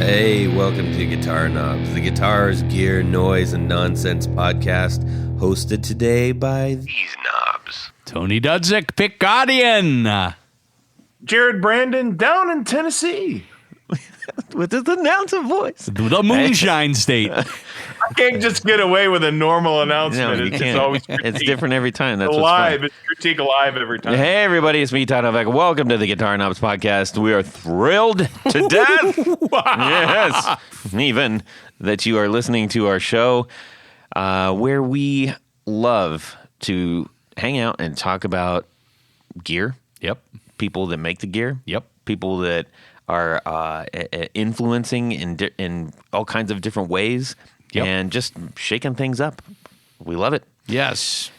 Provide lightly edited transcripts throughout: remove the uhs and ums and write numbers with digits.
Hey, welcome to Guitar Knobs, the guitars, gear, noise, and nonsense podcast, hosted today by these knobs. Tony Dudzik, Pick Guardian. Jared Brandon, down in Tennessee. With his announcer voice. The Moonshine State. I can't just get away with a normal announcement. No, you It's can't. always critique. It's different every time. That's what's live. fun. It's critique live every time. Hey, everybody, it's me, Todd Novak. Welcome to the Guitar Knobs podcast. We are thrilled to death. Yes. Even that you are listening to our show where we love to hang out and talk about gear. Yep. People that make the gear. Yep. People that are influencing in all kinds of different ways. Yep. And just shaking things up. We love it. Yes.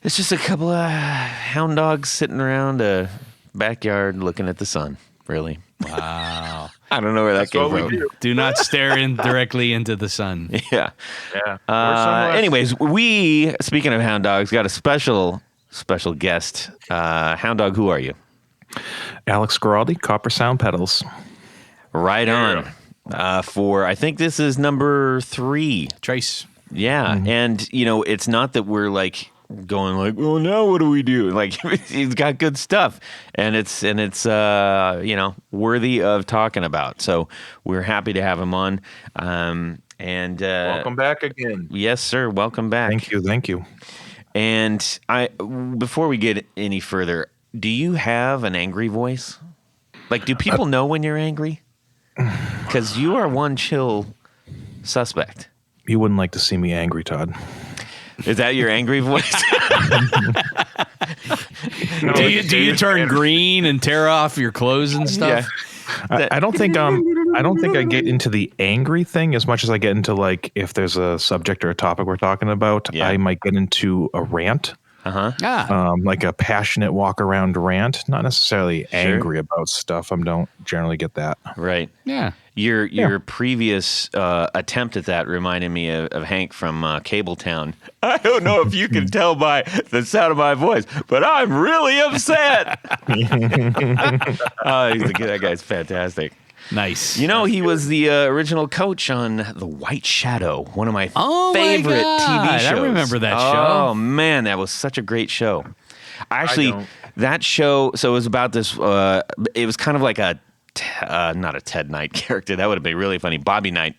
It's just a couple of hound dogs sitting around a backyard looking at the sun, really. Wow. I don't know where that came what we from. do. Do not stare directly into the sun. Yeah. Yeah. Anyways, we, speaking of hound dogs, got a special guest. Hound dog, who are you? Alex Guaraldi, Coppersound Pedals. Right on. For, I think this is number 3. Trace. Yeah. Mm-hmm. And, it's not that we're like going like, well, now what do we do? Like, he's got good stuff. And it's worthy of talking about. So we're happy to have him on. Welcome back again. Yes, sir. Welcome back. Thank you. And before we get any further, do you have an angry voice? Like, do people know when you're angry? Because you are one chill suspect. You wouldn't like to see me angry, Todd. Is that your angry voice? No, Do you turn green and tear off your clothes and stuff? Yeah. I don't think I get into the angry thing as much as I get into, like, if there's a subject or a topic we're talking about, Yeah. I might get into a rant. Uh-huh. Like a passionate walk around rant, not necessarily angry about stuff. I don't generally get that. Right. Yeah. Your previous attempt at that reminded me of Hank from Cabletown. I don't know if you can tell by the sound of my voice, but I'm really upset. That guy's fantastic. Nice. He was the original coach on The White Shadow, one of my favorite God. TV shows. I remember that show. Oh, man, that was such a great show. Actually, don't. that show, so it was about this, it was kind of like not a Ted Knight character. That would have been really funny. Bobby Knight.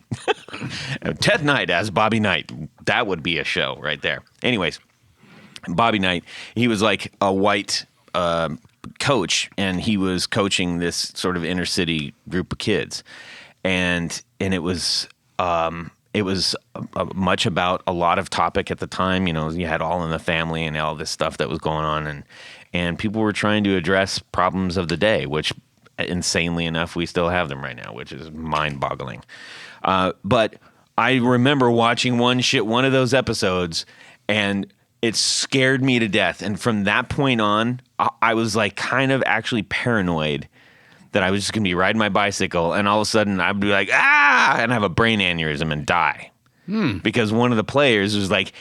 Ted Knight as Bobby Knight. That would be a show right there. Anyways, Bobby Knight, he was like a white coach, and he was coaching this sort of inner city group of kids, and it was much about a lot of topic at the time. You had All in the Family and all this stuff that was going on, and people were trying to address problems of the day, which insanely enough we still have them right now, which is mind-boggling. But I remember watching one of those episodes, and it scared me to death. And from that point on, I was like kind of actually paranoid that I was just going to be riding my bicycle, and all of a sudden I'd be like, and have a brain aneurysm and die. Because one of the players was like,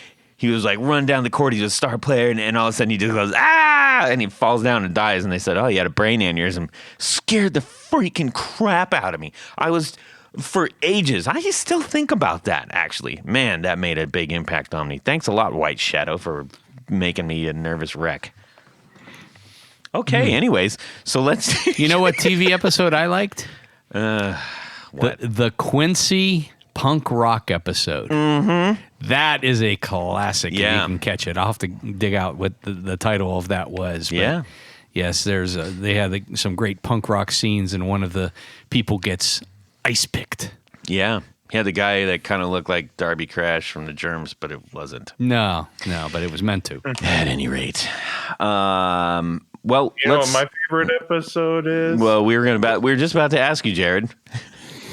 run down the court, he's a star player, and all of a sudden he just goes, and he falls down and dies. And they said, oh, he had a brain aneurysm. Scared the freaking crap out of me. I was, for ages, I still think about that, actually. Man, that made a big impact on me. Thanks a lot, White Shadow, for making me a nervous wreck. Okay, anyways, so let's... You know what TV episode I liked? What? The Quincy punk rock episode. Mm-hmm. That is a classic. Yeah. If you can catch it. I'll have to dig out what the title of that was. But Yeah. Yes, they had some great punk rock scenes, and one of the people gets ice picked. Yeah. He had the guy that kind of looked like Darby Crash from the Germs, but it wasn't. No, but it was meant to. At any rate. Well, You know what my favorite episode is? Well, we were just about to ask you, Jared.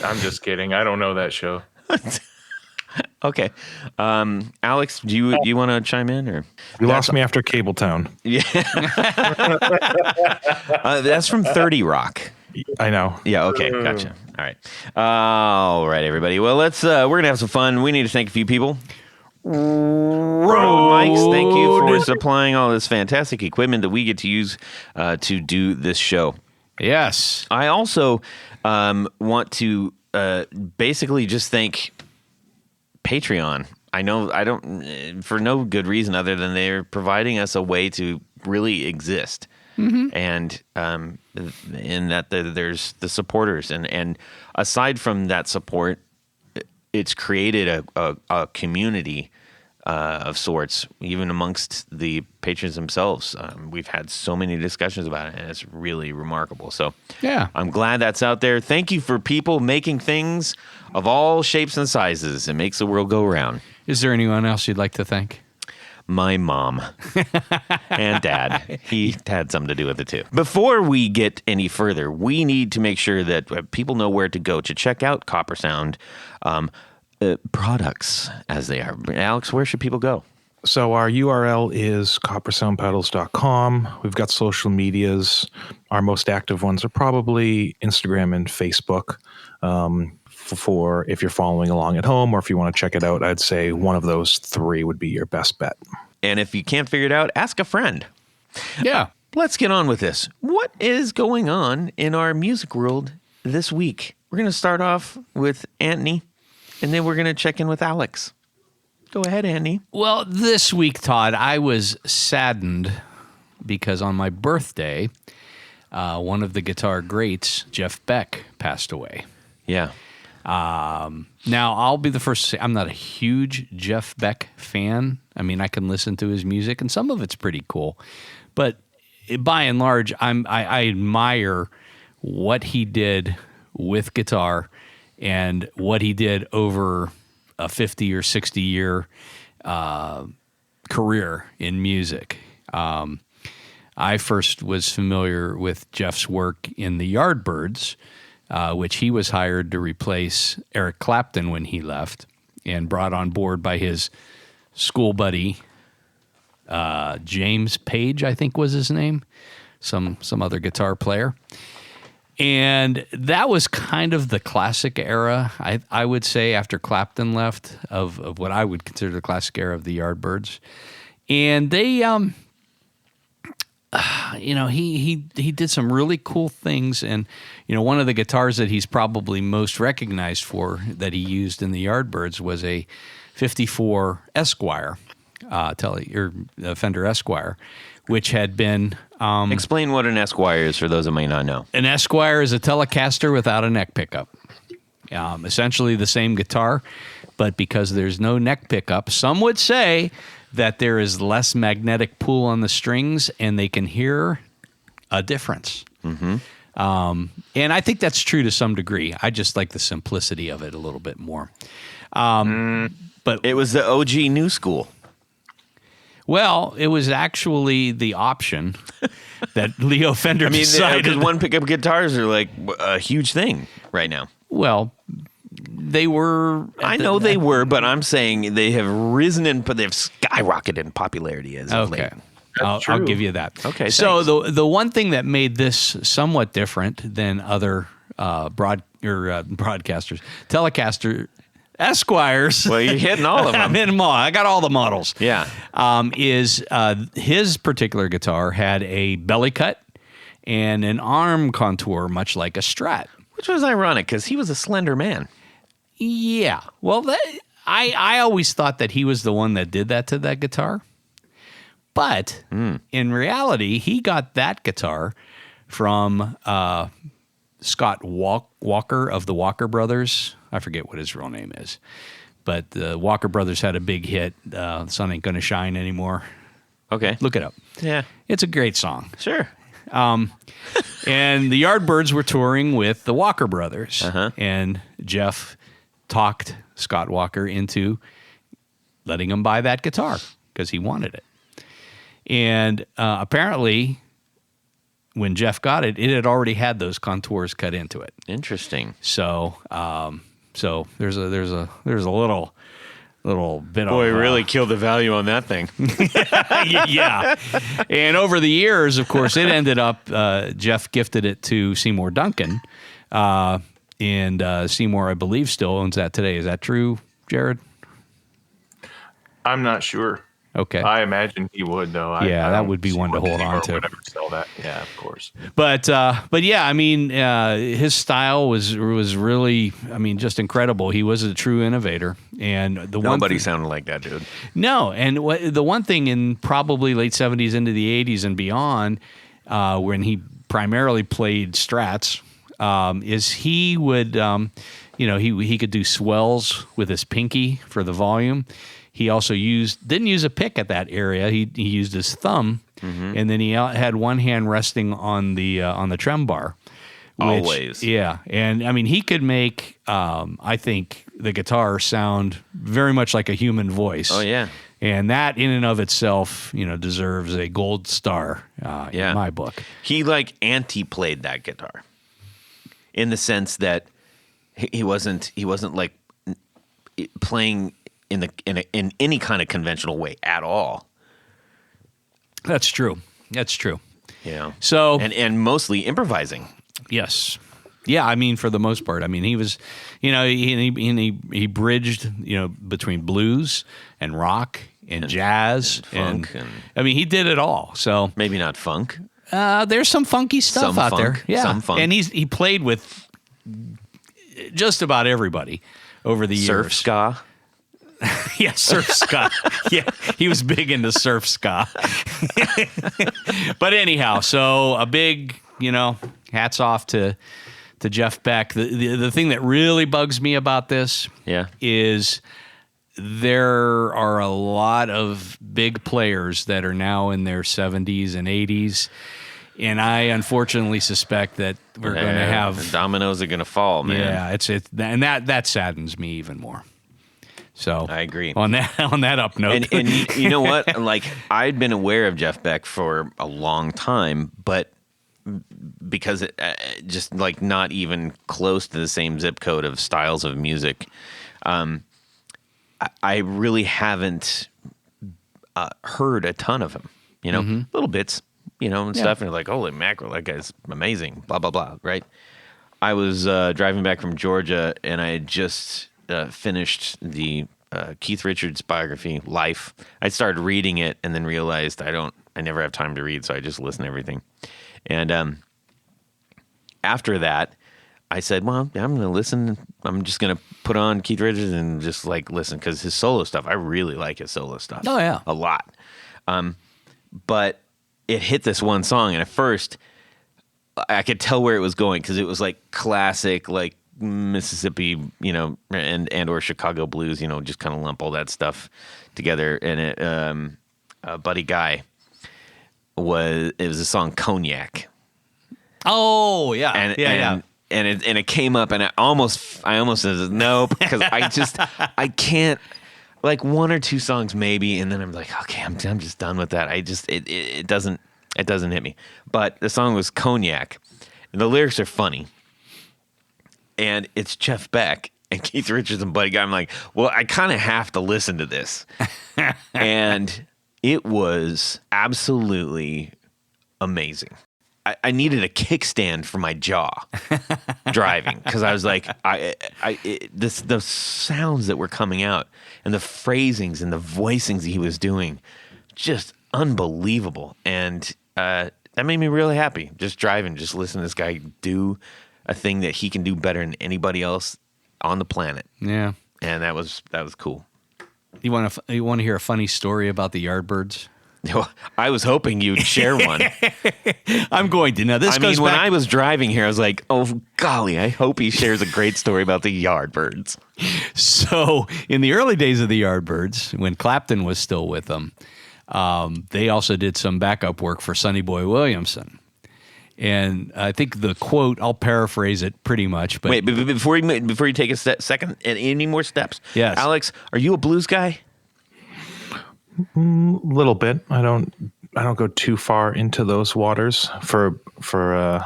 I'm just kidding. I don't know that show. Okay. Alex, do you want to chime in, or? You lost me after Cabletown. Yeah. That's from 30 Rock. I know. Yeah, okay, gotcha. All right, everybody. Well, we're going to have some fun. We need to thank a few people. Mics, thank you for supplying all this fantastic equipment that we get to use to do this show. Yes. I also want to basically just thank Patreon. I know I don't for no good reason other than they're providing us a way to really exist. And in that there's the supporters, and aside from that support, it's created a community of sorts, even amongst the patrons themselves. We've had so many discussions about it, and it's really remarkable. So Yeah. I'm glad that's out there. Thank you for people making things of all shapes and sizes. It makes the world go round. Is there anyone else you'd like to thank? My mom and dad. He had something to do with it too. Before we get any further, we need to make sure that people know where to go to check out Coppersound products as they are. Alex, where should people go? So our URL is coppersoundpedals.com. We've got social medias. Our most active ones are probably Instagram and Facebook. For if you're following along at home or if you want to check it out, I'd say one of those three would be your best bet. And if you can't figure it out, ask a friend. Yeah. Let's get on with this. What is going on in our music world this week? We're going to start off with Anthony, and then we're going to check in with Alex. Go ahead, Anthony. Well, this week, Todd, I was saddened because on my birthday, one of the guitar greats, Jeff Beck, passed away. Yeah. Now, I'll be the first to say I'm not a huge Jeff Beck fan. I mean, I can listen to his music, and some of it's pretty cool. But by and large, I admire what he did with guitar and what he did over a 50 or 60 year career in music. I first was familiar with Jeff's work in the Yardbirds, which he was hired to replace Eric Clapton when he left, and brought on board by his school buddy, James Page, I think was his name, some other guitar player. And that was kind of the classic era, I would say, after Clapton left, of what I would consider the classic era of the Yardbirds. And they, he did some really cool things. And, one of the guitars that he's probably most recognized for that he used in the Yardbirds was a 54 Esquire, Fender Esquire, which had been... Explain what an Esquire is for those that may not know. An Esquire is a Telecaster without a neck pickup. Essentially the same guitar, but because there's no neck pickup, some would say that there is less magnetic pull on the strings and they can hear a difference. Mm-hmm. And I think that's true to some degree. I just like the simplicity of it a little bit more. But it was the OG new school. Well, it was actually the option that Leo Fender decided. Because one pickup guitars are like a huge thing right now. Well, they were. They were, but I'm saying they have risen but they've skyrocketed in popularity as of late. I'll give you that. Okay. So the one thing that made this somewhat different than other broadcasters, Telecaster Esquires. Well, you're hitting all of them. I'm hitting them all. I got all the models. Yeah. Is his particular guitar had a belly cut and an arm contour, much like a Strat. Which was ironic because he was a slender man. Yeah. Well, I always thought that he was the one that did that to that guitar. But in reality, he got that guitar from Scott Walker of the Walker Brothers. I forget what his real name is. But the Walker Brothers had a big hit, Sun Ain't Gonna Shine Anymore. Okay. Look it up. Yeah. It's a great song. Sure. And the Yardbirds were touring with the Walker Brothers. Uh-huh. And Jeff talked Scott Walker into letting him buy that guitar because he wanted it. And apparently, when Jeff got it, it had already had those contours cut into it. Interesting. So there's a little bit of Boy, really killed the value on that thing. yeah. And over the years, of course, it ended up Jeff gifted it to Seymour Duncan, and Seymour, I believe, still owns that today. Is that true, Jared? I'm not sure. Okay. I imagine he would, though. Yeah, I that don't would be see one to what hold dealer on to. would ever sell that. Yeah, of course. But yeah, I mean, his style was really, I mean, just incredible. He was a true innovator, and Nobody sounded like that dude. No, and the one thing in probably late '70s into the '80s and beyond, when he primarily played Strats, is he would, he could do swells with his pinky for the volume. He also didn't use a pick at that area. He used his thumb, and then he had one hand resting on the trem bar. Always. Yeah. And I mean, he could make, I think, the guitar sound very much like a human voice. Oh, yeah. And that in and of itself, deserves a gold star in my book. He anti-played that guitar in the sense that he wasn't like playing in any kind of conventional way at all. That's true. Yeah. So and mostly improvising. yes. Yeah, I mean, for the most part, I mean, he was, he bridged, between blues and rock and jazz and funk. I mean, he did it all. So Maybe not funk. there's some funky stuff Some out there. funk, Yeah, some funk. and he played with just about everybody over the years. Surf ska. Yeah, surf ska. Yeah, he was big into surf ska. But anyhow, so a big, hats off to Jeff Beck. The thing that really bugs me about this is there are a lot of big players that are now in their 70s and 80s. And I unfortunately suspect that we're going to have the dominoes are going to fall, man. Yeah, and that saddens me even more. So I agree. On that up note, and you know what? Like, I'd been aware of Jeff Beck for a long time, but because it just like not even close to the same zip code of styles of music, I really haven't heard a ton of him. Little bits, and stuff, and you're like, holy mackerel, that guy's amazing. Blah blah blah. Right? I was driving back from Georgia, and I had just finished the Keith Richards biography, Life. I started reading it and then realized I never have time to read, so I just listen to everything. And after that, I said, well, I'm going to listen. I'm just going to put on Keith Richards and just listen, because his solo stuff, I really like his solo stuff. Oh, yeah. A lot. But it hit this one song, and at first I could tell where it was going, because it was like classic, like Mississippi, and or Chicago blues, just kind of lump all that stuff together. And it, Buddy Guy was a song Cognac. Oh yeah, and it came up, and I almost said nope, because I can't, like one or two songs maybe, and then I'm like, okay, I'm just done with that. It doesn't hit me. But the song was Cognac, and the lyrics are funny. And it's Jeff Beck and Keith Richards and Buddy Guy. I'm like, well, I kind of have to listen to this. And it was absolutely amazing. I needed a kickstand for my jaw driving, because I was like, the sounds that were coming out and the phrasings and the voicings he was doing, just unbelievable. And that made me really happy. Just driving, just listening to this guy do a thing that he can do better than anybody else on the planet. Yeah. And that was cool. You want to hear a funny story about the Yardbirds? I was hoping you'd share one. I'm going to. Now, when I was driving here, I was like, oh, golly, I hope he shares a great story about the Yardbirds. So in the early days of the Yardbirds, when Clapton was still with them, they also did some backup work for Sonny Boy Williamson. And I think the quote, I'll paraphrase it pretty much. But wait, before you take a second, any more steps? Yes. Alex, are you a blues guy? Little bit. I don't go too far into those waters. For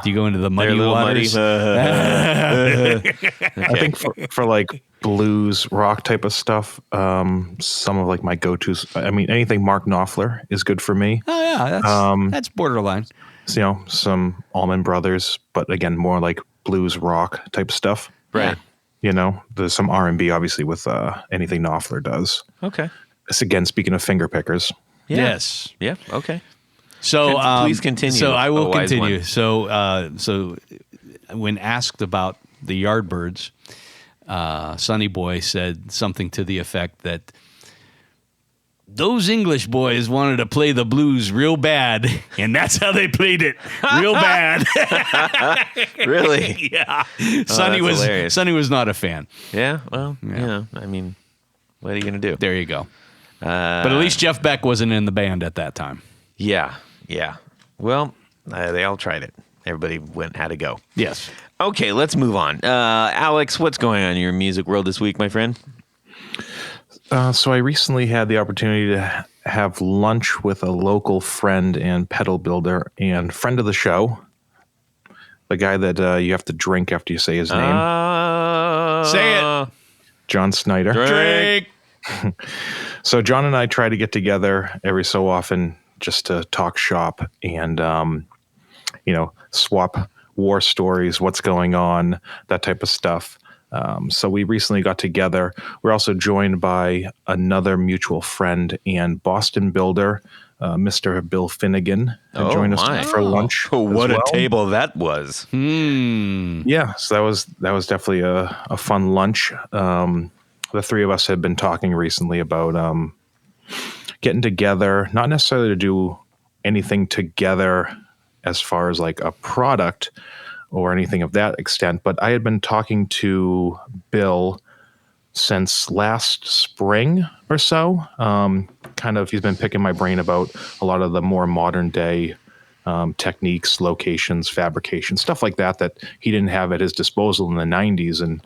do you go into the muddy waters? I think for like blues rock type of stuff, some of like my go-tos. I mean, anything Mark Knopfler is good for me. Oh yeah, that's borderline. So, some Allman Brothers, but again, more like blues rock type stuff. Right. There's some R&B obviously with anything Knopfler does. Okay. again, speaking of finger pickers. Yeah. Yes. Yeah. Okay. So Please continue. So I will a wise continue. one. So when asked about the Yardbirds, Sonny Boy said something to the effect that those English boys wanted to play the blues real bad, and that's how they played it, real bad. Really? Yeah. hilarious. Sonny was not a fan. Yeah. Well, I mean, what are you going to do? There you go. But at least Jeff Beck wasn't in the band at that time. Yeah. Yeah. Well, they all tried it. Everybody had to go. Yes. Okay, let's move on. Alex, what's going on in your music world this week, my friend? So I recently had the opportunity to have lunch with a local friend and pedal builder and friend of the show, the guy that you have to drink after you say his name. Say it. John Snyder. Drake. So John and I try to get together every so often just to talk shop and, swap war stories, what's going on, that type of stuff. So we recently got together. We're also joined by another mutual friend and Boston builder, Mr. Bill Finnegan, who joined us for lunch. Oh, what as well. a table that was. Yeah, so that was definitely a fun lunch. The three of us had been talking recently about getting together, not necessarily to do anything together as far as like a product or anything of that extent, but I had been talking to Bill since last spring or so. He's been picking my brain about a lot of the more modern day techniques, locations, fabrication, stuff like that he didn't have at his disposal in the 90s and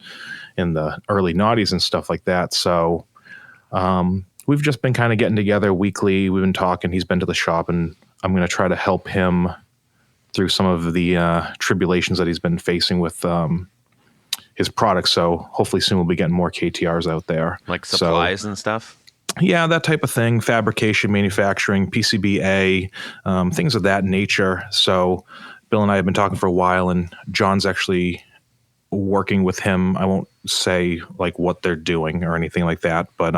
in the early noughties and stuff like that. So we've just been kind of getting together weekly. We've been talking. He's been to the shop, and I'm going to try to help him through some of the tribulations that he's been facing with his products. So hopefully soon we'll be getting more KTRs out there. Like supplies and stuff? Yeah, that type of thing. Fabrication, manufacturing, PCBA, things of that nature. So Bill and I have been talking for a while, and John's actually working with him. I won't say like what they're doing or anything like that, but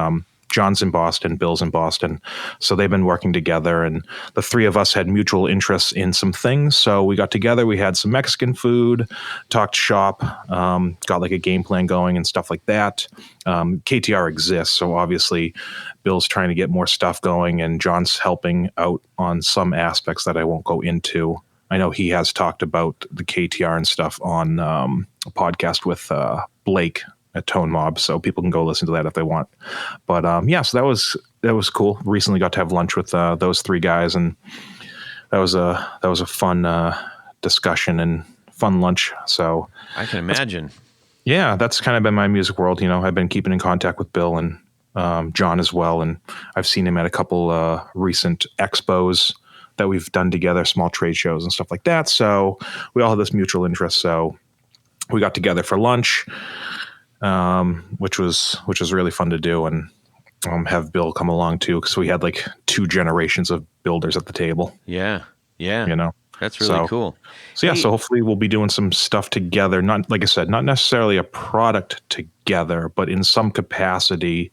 John's in Boston, Bill's in Boston. So they've been working together, and the three of us had mutual interests in some things. So we got together, we had some Mexican food, talked shop, got like a game plan going and stuff like that. KTR exists. So obviously Bill's trying to get more stuff going, and John's helping out on some aspects that I won't go into. I know he has talked about the KTR and stuff on a podcast with Blake at Tone Mob, so people can go listen to that if they want. But so that was cool. Recently got to have lunch with those three guys, and that was a fun discussion and fun lunch. So I can imagine. That's kind of been my music world. I've been keeping in contact with Bill and John as well, and I've seen him at a couple recent expos that we've done together, small trade shows and stuff like that. So we all have this mutual interest. So we got together for lunch, which was really fun to do, and have Bill come along too, because we had like two generations of builders at the table. Yeah. That's really cool. So so hopefully we'll be doing some stuff together. Not, like I said, not necessarily a product together, but in some capacity,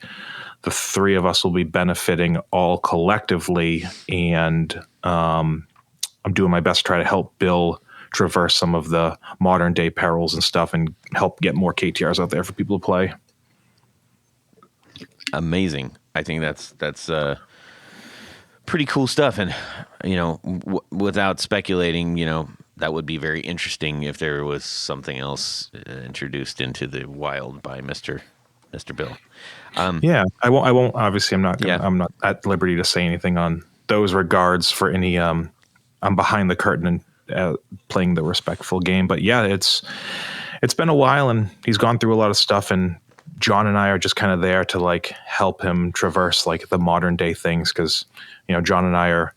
the three of us will be benefiting all collectively. And I'm doing my best to try to help Bill traverse some of the modern day perils and stuff, and help get more KTRs out there for people to play. Amazing. I think that's pretty cool stuff. And, without speculating, that would be very interesting if there was something else introduced into the wild by Mr. Bill. I won't, obviously I'm not at liberty to say anything on those regards for any, I'm behind the curtain and playing the respectful game, but it's been a while, and he's gone through a lot of stuff, and John and I are just kind of there to like help him traverse like the modern day things. Cause John and I are,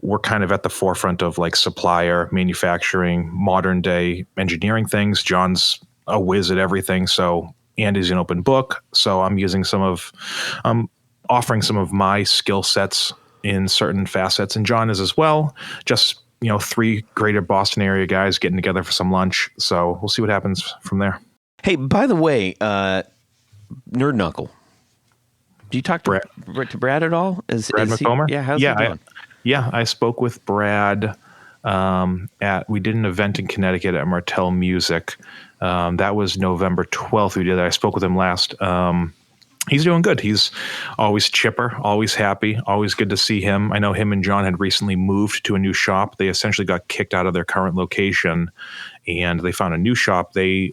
we're kind of at the forefront of like supplier, manufacturing, modern day engineering things. John's a whiz at everything. So, and he's an open book. So I'm offering some of my skill sets in certain facets, and John is as well. Just, three greater Boston area guys getting together for some lunch. So we'll see what happens from there. Hey, by the way, Nerd Knuckle, Do you talk to Brad at all? Brad McComber? Yeah, how's he doing? I spoke with Brad we did an event in Connecticut at Martell Music. That was November 12th. We did that. I spoke with him last. He's doing good. He's always chipper, always happy, always good to see him. I know him and John had recently moved to a new shop. They essentially got kicked out of their current location, and they found a new shop. They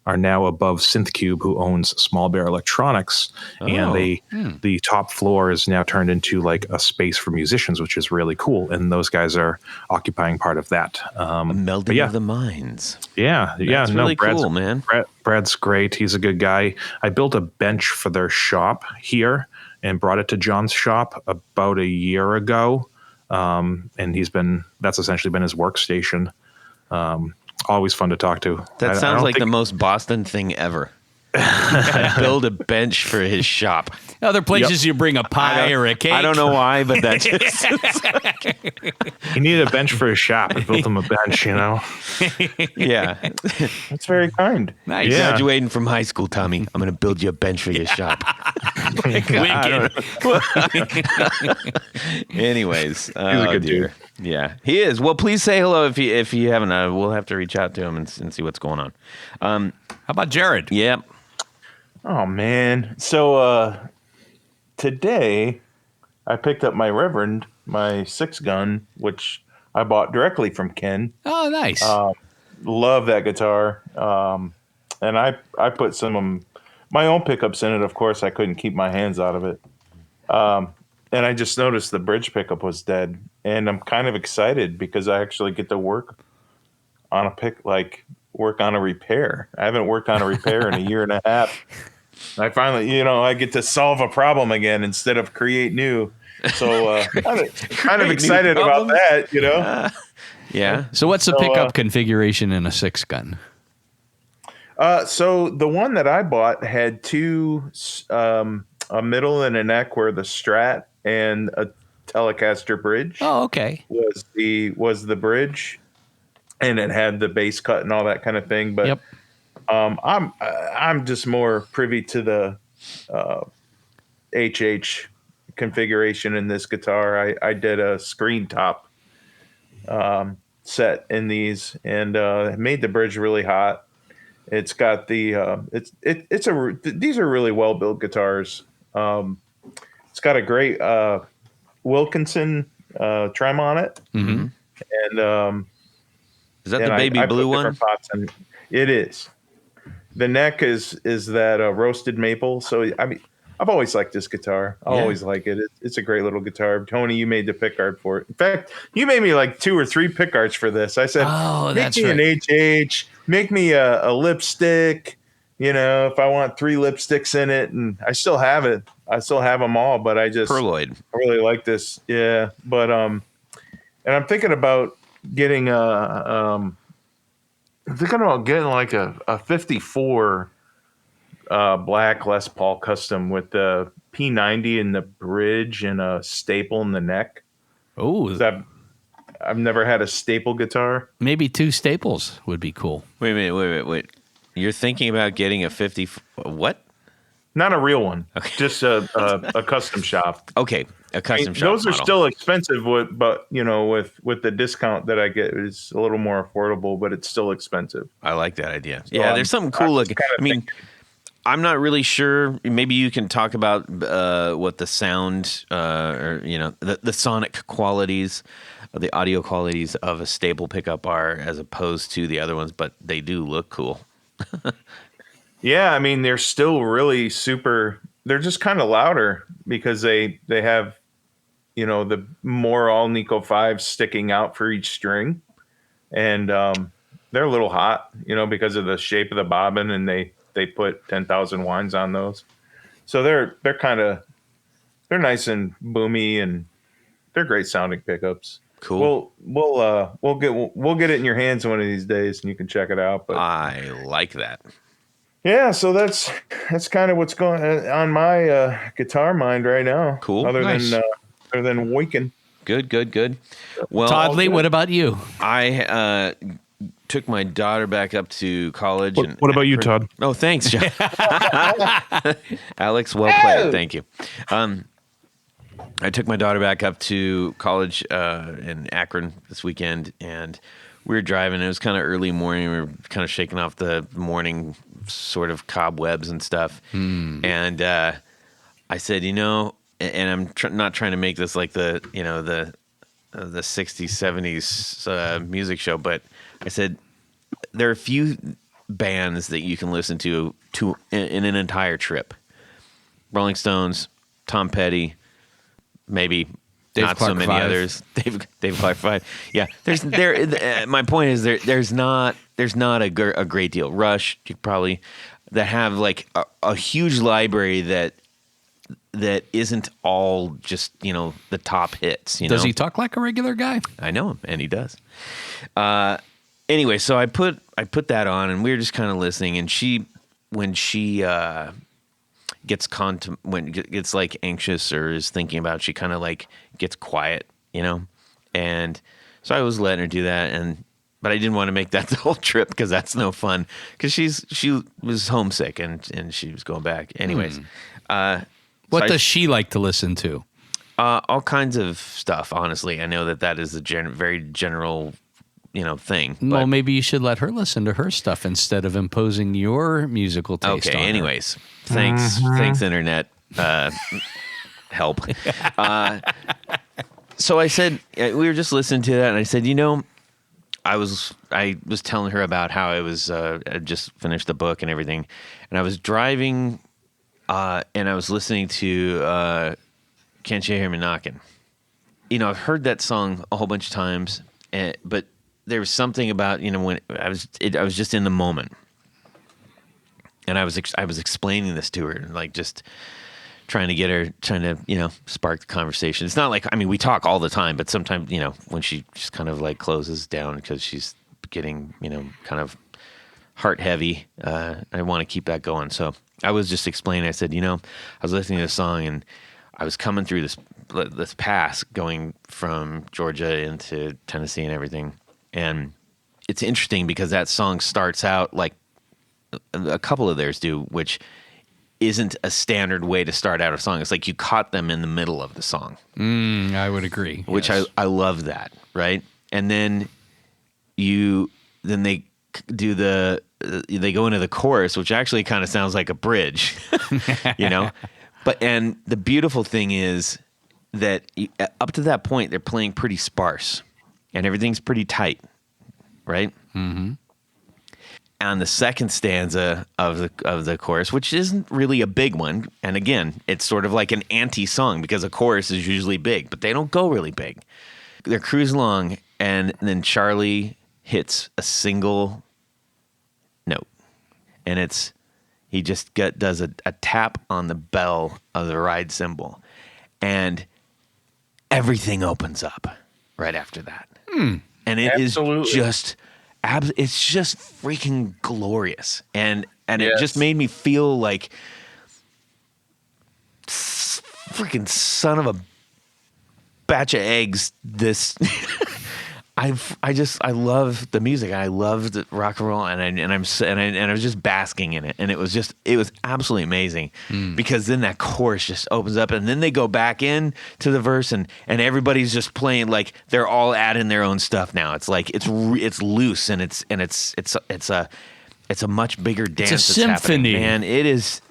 are now above SynthCube, who owns Small Bear Electronics, and the top floor is now turned into like a space for musicians, which is really cool. And those guys are occupying part of that. A melding of the minds. Yeah, That's really cool, man. Brad's great. He's a good guy. I built a bench for their shop here and brought it to John's shop about a year ago, and that's essentially been his workstation. Always fun to talk to. That sounds like the most Boston thing ever. Build a bench for his shop. Other places you bring a pie or a cake. I don't know why, but that just he needed a bench for his shop. I built him a bench, Yeah. That's very kind. Nice. You're graduating from high school, Tommy. I'm going to build you a bench for your shop. Anyways. He's a good dude. Yeah, he is. Well, please say hello if you haven't. We'll have to reach out to him and see what's going on. How about Jared? Yeah. Oh, man. So today I picked up my Reverend, my 6-gun, which I bought directly from Ken. Oh, nice. Love that guitar. And I put some of my own pickups in it. Of course, I couldn't keep my hands out of it. And I just noticed the bridge pickup was dead. And I'm kind of excited because I actually get to work on a repair. I haven't worked on a repair in a year and a half. I finally, I get to solve a problem again instead of create new. So kind of excited about that, Yeah. So what's the pickup configuration in a 6-gun? So the one that I bought had two, a middle and a neck where the Strat and a Telecaster bridge. Oh, okay. Was the bridge, and it had the bass cut and all that kind of thing. But I'm just more privy to the HH configuration in this guitar. I did a screen top set in these and made the bridge really hot. It's got the these are really well built guitars. It's got a great Wilkinson trem on it. Mm-hmm. And is that the baby blue one? It is. The neck is that roasted maple. So I mean, I've always liked this guitar. I always like it. It's a great little guitar. Tony, you made the pickguard for it. In fact, you made me like 2 or 3 pickguards for this. I said, make me an HH, make me a lipstick. If I want 3 lipsticks in it, and I still have it. I still have them all, but I Perloid. really like this. Yeah, but and I'm thinking about getting like a 54 black Les Paul custom with the P90 in the bridge and a staple in the neck. Oh, I've never had a staple guitar. Maybe 2 staples would be cool. Wait. You're thinking about getting a 50? What? Not a real one. Okay. Just a custom shop. Okay, a custom shop. Those are model. still expensive, but with the discount that I get, it's a little more affordable, but it's still expensive. I like that idea. So there's something cool looking. I'm not really sure. Maybe you can talk about what the sound or the sonic qualities, the audio qualities of a staple pickup are as opposed to the other ones, but they do look cool. Yeah, I mean, they're still really super. They're just kind of louder because they have, the more all Nico 5s sticking out for each string, and they're a little hot, because of the shape of the bobbin, and they put 10,000 winds on those, so they're nice and boomy, and they're great sounding pickups. Cool. We'll get it in your hands one of these days, and you can check it out. But I like that. yeah, so that's kind of what's going on my guitar mind right now. Cool. Other Nice. than Waken. Good. Well, Todd Lee, what about you? I took my daughter back up to college. What about you, Todd? Oh, thanks, John. Alex, well played. Thank you. I took my daughter back up to college in Akron this weekend, and we were driving. It was kind of early morning. We were kind of shaking off the morning sort of cobwebs and stuff. And I said, and I'm not trying to make this like the 60s, 70s music show, but I said, there are a few bands that you can listen to in an entire trip. Rolling Stones, Tom Petty, maybe Dave not Clark so many 5. others. Dave Clark 5. Yeah, my point is there's not a great deal. Rush, you probably that have like a huge library that isn't all just the top hits. Does he talk like a regular guy? I know him, and he does. Anyway, so I put that on, and we were just kind of listening. And when she gets like anxious or is thinking about it, she kind of like gets quiet, And so I was letting her do that, but I didn't want to make that the whole trip because that's no fun. Because she was homesick and she was going back. Anyways, what does she like to listen to? All kinds of stuff. Honestly, I know that is a very general thing. Well, maybe you should let her listen to her stuff instead of imposing your musical taste on her. Anyways, thanks, internet help. So I said, we were just listening to that, and I said, I was telling her about how I just finished the book and everything, and I was driving, and I was listening to Can't You Hear Me Knocking? I've heard that song a whole bunch of times, but there was something about when I was just in the moment, and I was explaining this to her, like just trying to spark the conversation. It's not like we talk all the time, but sometimes when she just kind of like closes down because she's getting kind of heart heavy, I want to keep that going. So I was just explaining. I said, I was listening to this song and I was coming through this pass going from Georgia into Tennessee and everything. And it's interesting because that song starts out like a couple of theirs do, which isn't a standard way to start out a song. It's like you caught them in the middle of the song. I would agree. Which yes. I love that, right? And then they do they go into the chorus, which actually kind of sounds like a bridge, But and the beautiful thing is that up to that point they're playing pretty sparse, and everything's pretty tight, right? Mm-hmm. On the second stanza of the chorus, which isn't really a big one, and again, it's sort of like an anti-song because a chorus is usually big, but they don't go really big. They're cruising along, and then Charlie hits a single note, and he just does a tap on the bell of the ride cymbal, and everything opens up right after that. And it Absolutely. Is just, it's just freaking glorious. And yes. It just made me feel like freaking son of a batch of eggs. I love the music. I loved rock and roll, and I was just basking in it, and it was absolutely amazing because then that chorus just opens up, and then they go back in to the verse, and everybody's just playing like they're all adding their own stuff now. It's like it's loose, and it's a much bigger dance. It's a symphony, man. It is.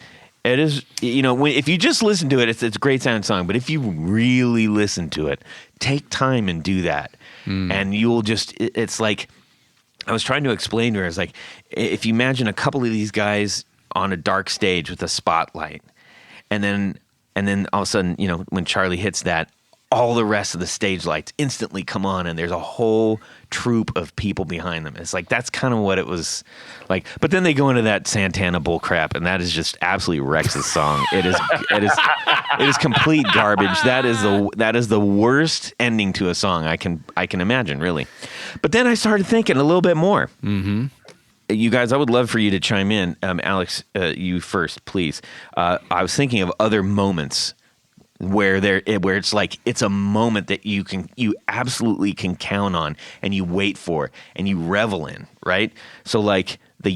If you just listen to it, it's a great sounding song. But if you really listen to it, take time and do that. And you'll it's like, I was trying to explain to her, it's like, if you imagine a couple of these guys on a dark stage with a spotlight, and then all of a sudden, when Charlie hits that, all the rest of the stage lights instantly come on, and there's a whole troop of people behind them. It's like, that's kind of what it was like. But then they go into that Santana bull crap, and that is just absolutely wrecks the song. It is complete garbage. That is the worst ending to a song I can imagine, really. But then I started thinking a little bit more. Mm-hmm. You guys, I would love for you to chime in. Alex, you first, please. I was thinking of other moments where it's like it's a moment that you absolutely can count on and you wait for and you revel in, right? So like the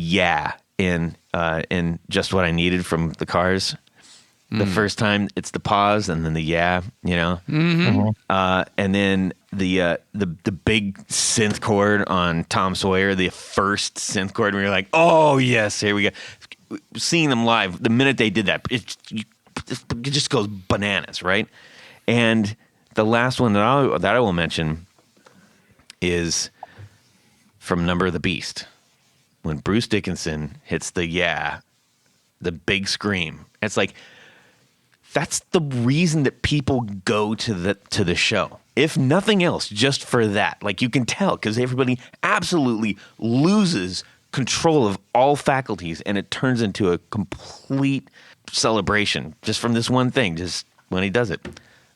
in Just What I Needed from the Cars. The first time it's the pause and then the and then the big synth chord on Tom Sawyer, the first synth chord, where you're like, oh yes, here we go. Seeing them live, the minute they did that, it just goes bananas, right? And the last one that I will mention is from Number of the Beast, when Bruce Dickinson hits the big scream. It's like, that's the reason that people go to the show. If nothing else, just for that. Like, you can tell, because everybody absolutely loses control of all faculties, and it turns into a complete celebration just from this one thing, just when he does it.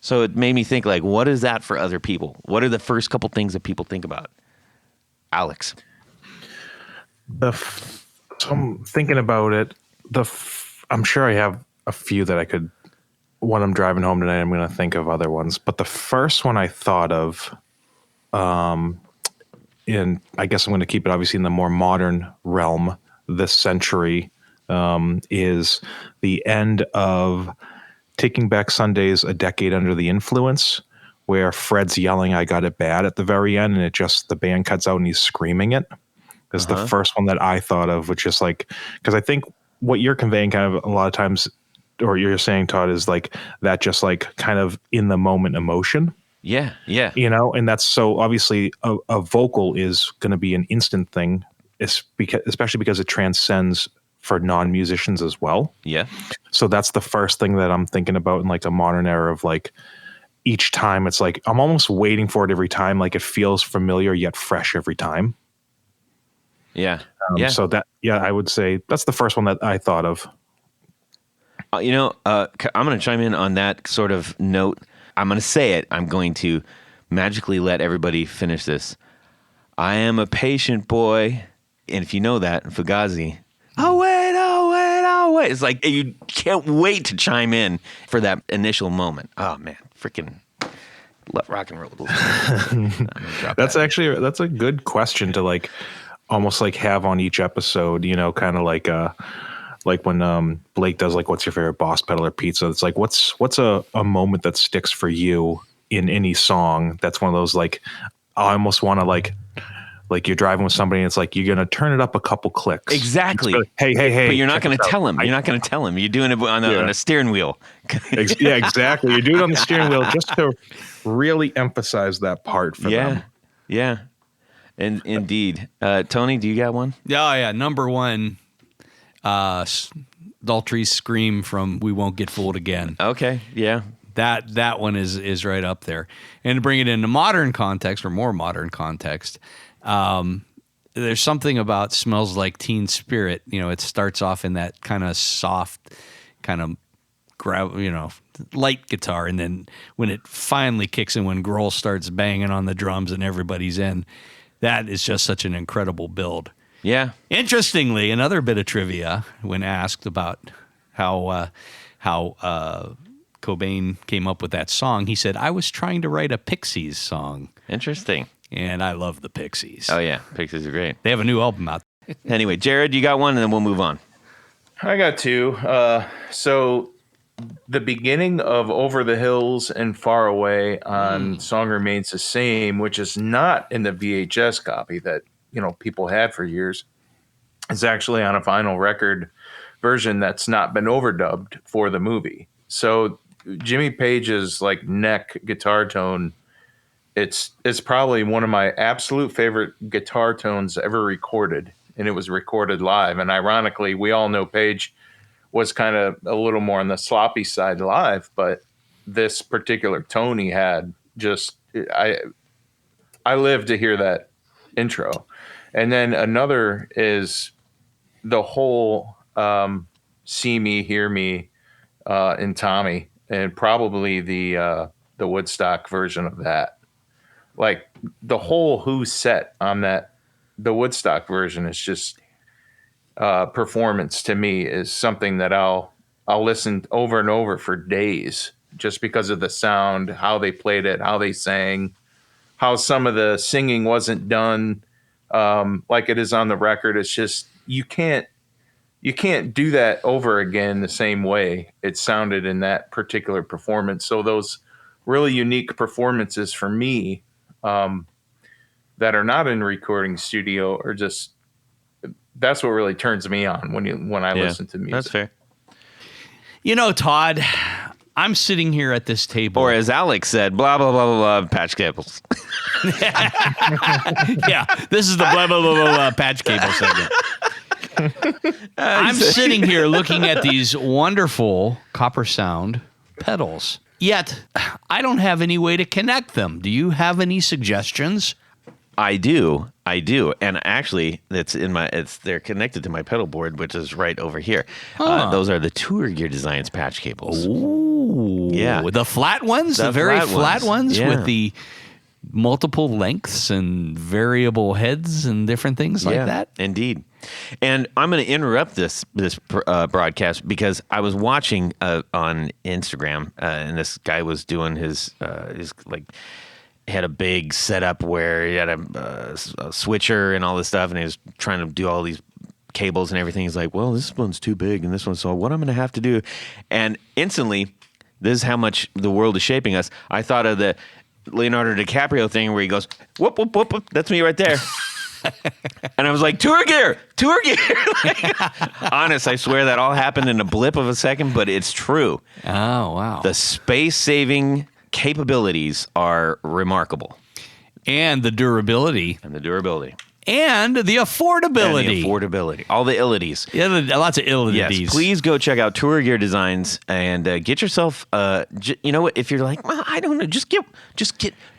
So it made me think, like, what is that for other people? What are the first couple things that people think about? Alex? So I'm thinking about it. I'm sure I have a few that I could, when I'm driving home tonight, I'm going to think of other ones. But the first one I thought of, and I guess I'm going to keep it obviously in the more modern realm this century, is the end of Taking Back Sundays, A Decade Under the Influence, where Fred's yelling, "I got it bad" at the very end, and the band cuts out and he's screaming it. This is the first one that I thought of, which is like, because I think what you're conveying kind of a lot of times, or you're saying, Todd, is like that just like kind of in the moment emotion. Yeah. And that's so obviously a vocal is going to be an instant thing, especially because it transcends for non-musicians as well. Yeah. So that's the first thing that I'm thinking about in like a modern era of like, each time it's like, I'm almost waiting for it every time. Like it feels familiar yet fresh every time. Yeah. So I would say that's the first one that I thought of. I'm going to chime in on that sort of note. I'm going to say it. I'm going to magically let everybody finish this. I am a patient boy. And if you know that, Fugazi, oh, wait. It's like you can't wait to chime in for that initial moment. Oh, man. Freaking rock and roll. That's a good question to like almost like have on each episode, kind of like when Blake does like, what's your favorite Boss Pedal or pizza? It's like, what's a moment that sticks for you in any song? That's one of those, like, I almost want to like you're driving with somebody and it's like, you're going to turn it up a couple clicks. Exactly. Hey. But you're not going to tell him. You're not going to tell him. You're doing it on a steering wheel. Yeah, exactly. You do it on the steering wheel just to really emphasize that part for them. Yeah. And indeed. Tony, do you got one? Yeah. Number one, Daltrey's scream from "We Won't Get Fooled Again." Okay, yeah, that one is right up there. And to bring it into modern context, or more modern context, there's something about "Smells Like Teen Spirit." It starts off in that kind of soft, kind of light guitar, and then when it finally kicks in, when Grohl starts banging on the drums and everybody's in, that is just such an incredible build. Yeah. Interestingly, another bit of trivia, when asked about how Cobain came up with that song, he said, "I was trying to write a Pixies song." Interesting. And I love the Pixies. Oh, yeah. Pixies are great. They have a new album out. Anyway, Jared, you got one, and then we'll move on. I got two. So the beginning of Over the Hills and Far Away on Song Remains the Same, which is not in the VHS copy that people had for years, is actually on a vinyl record version that's not been overdubbed for the movie. So Jimmy Page's like neck guitar tone, it's probably one of my absolute favorite guitar tones ever recorded, and it was recorded live. And ironically, we all know Page was kind of a little more on the sloppy side live, but this particular tone he had, just I live to hear that intro. And then another is the whole See Me, Hear Me in Tommy, and probably the Woodstock version of that. Like the whole Who set on that, the Woodstock version is just performance to me is something that I'll listen over and over for days just because of the sound, how they played it, how they sang, how some of the singing wasn't done like it is on the record. It's just you can't do that over again the same way it sounded in that particular performance. So those really unique performances for me that are not in recording studio are just, that's what really turns me on when I listen to music. That's fair. You know, Todd, I'm sitting here at this table. Or as Alex said, blah, blah, blah, blah, blah, patch cables. Yeah, this is the blah, blah, blah, blah, blah patch cable segment. I'm sitting here looking at these wonderful Coppersound pedals, yet I don't have any way to connect them. Do you have any suggestions? I do. And actually, they're connected to my pedal board, which is right over here. Those are the Tour Gear Designs patch cables. Ooh. Yeah. The flat ones? The very flat ones yeah. with the multiple lengths and variable heads and different things like that? Indeed. And I'm going to interrupt this broadcast because I was watching on Instagram, and this guy was doing his like, had a big setup where he had a switcher and all this stuff, and he was trying to do all these cables and everything. He's like, well, this one's too big and this one's, so what I'm going to have to do. And instantly, this is how much the world is shaping us. I thought of the Leonardo DiCaprio thing where he goes, whoop, whoop, whoop, whoop. That's me right there. And I was like, Tour Gear. Honest, I swear that all happened in a blip of a second, but it's true. Oh, wow. The space-saving capabilities are remarkable. And the durability. And the affordability. And the affordability. All the illities. Yeah, lots of illities. Yes, please go check out Tour Gear Designs and get yourself, you know what, if you're like, well, I don't know, just get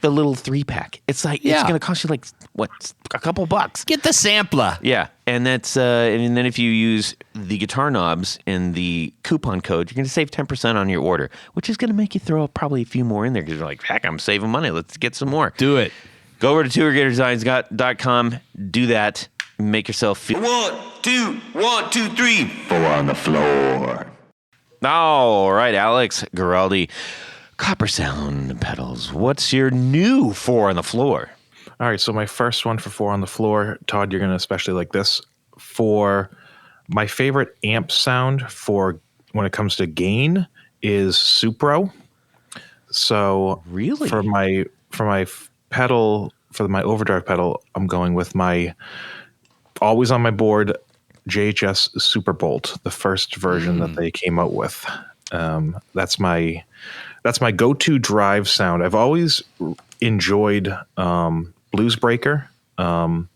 the little 3-pack. It's like, it's going to cost you like, what, a couple bucks. Get the sampler. Yeah, and that's, and then if you use the guitar knobs in the coupon code, you're going to save 10% on your order, which is going to make you throw probably a few more in there because you're like, heck, I'm saving money. Let's get some more. Do it. Go over to tourgeardesigns.com, do that, make yourself feel. 1, 2, 1, 2, 3. 4 on the floor. All right, Alex Guaraldi, Coppersound Pedals. What's your new 4 on the floor? All right, so my first one for 4 on the floor, Todd, you're going to especially like this. For my favorite amp sound for when it comes to gain is Supro. So really, for my pedal, for my overdrive pedal, I'm going with my always on my board JHS Superbolt, the first version that they came out with. That's my go-to drive sound. I've always enjoyed Blues Breaker. You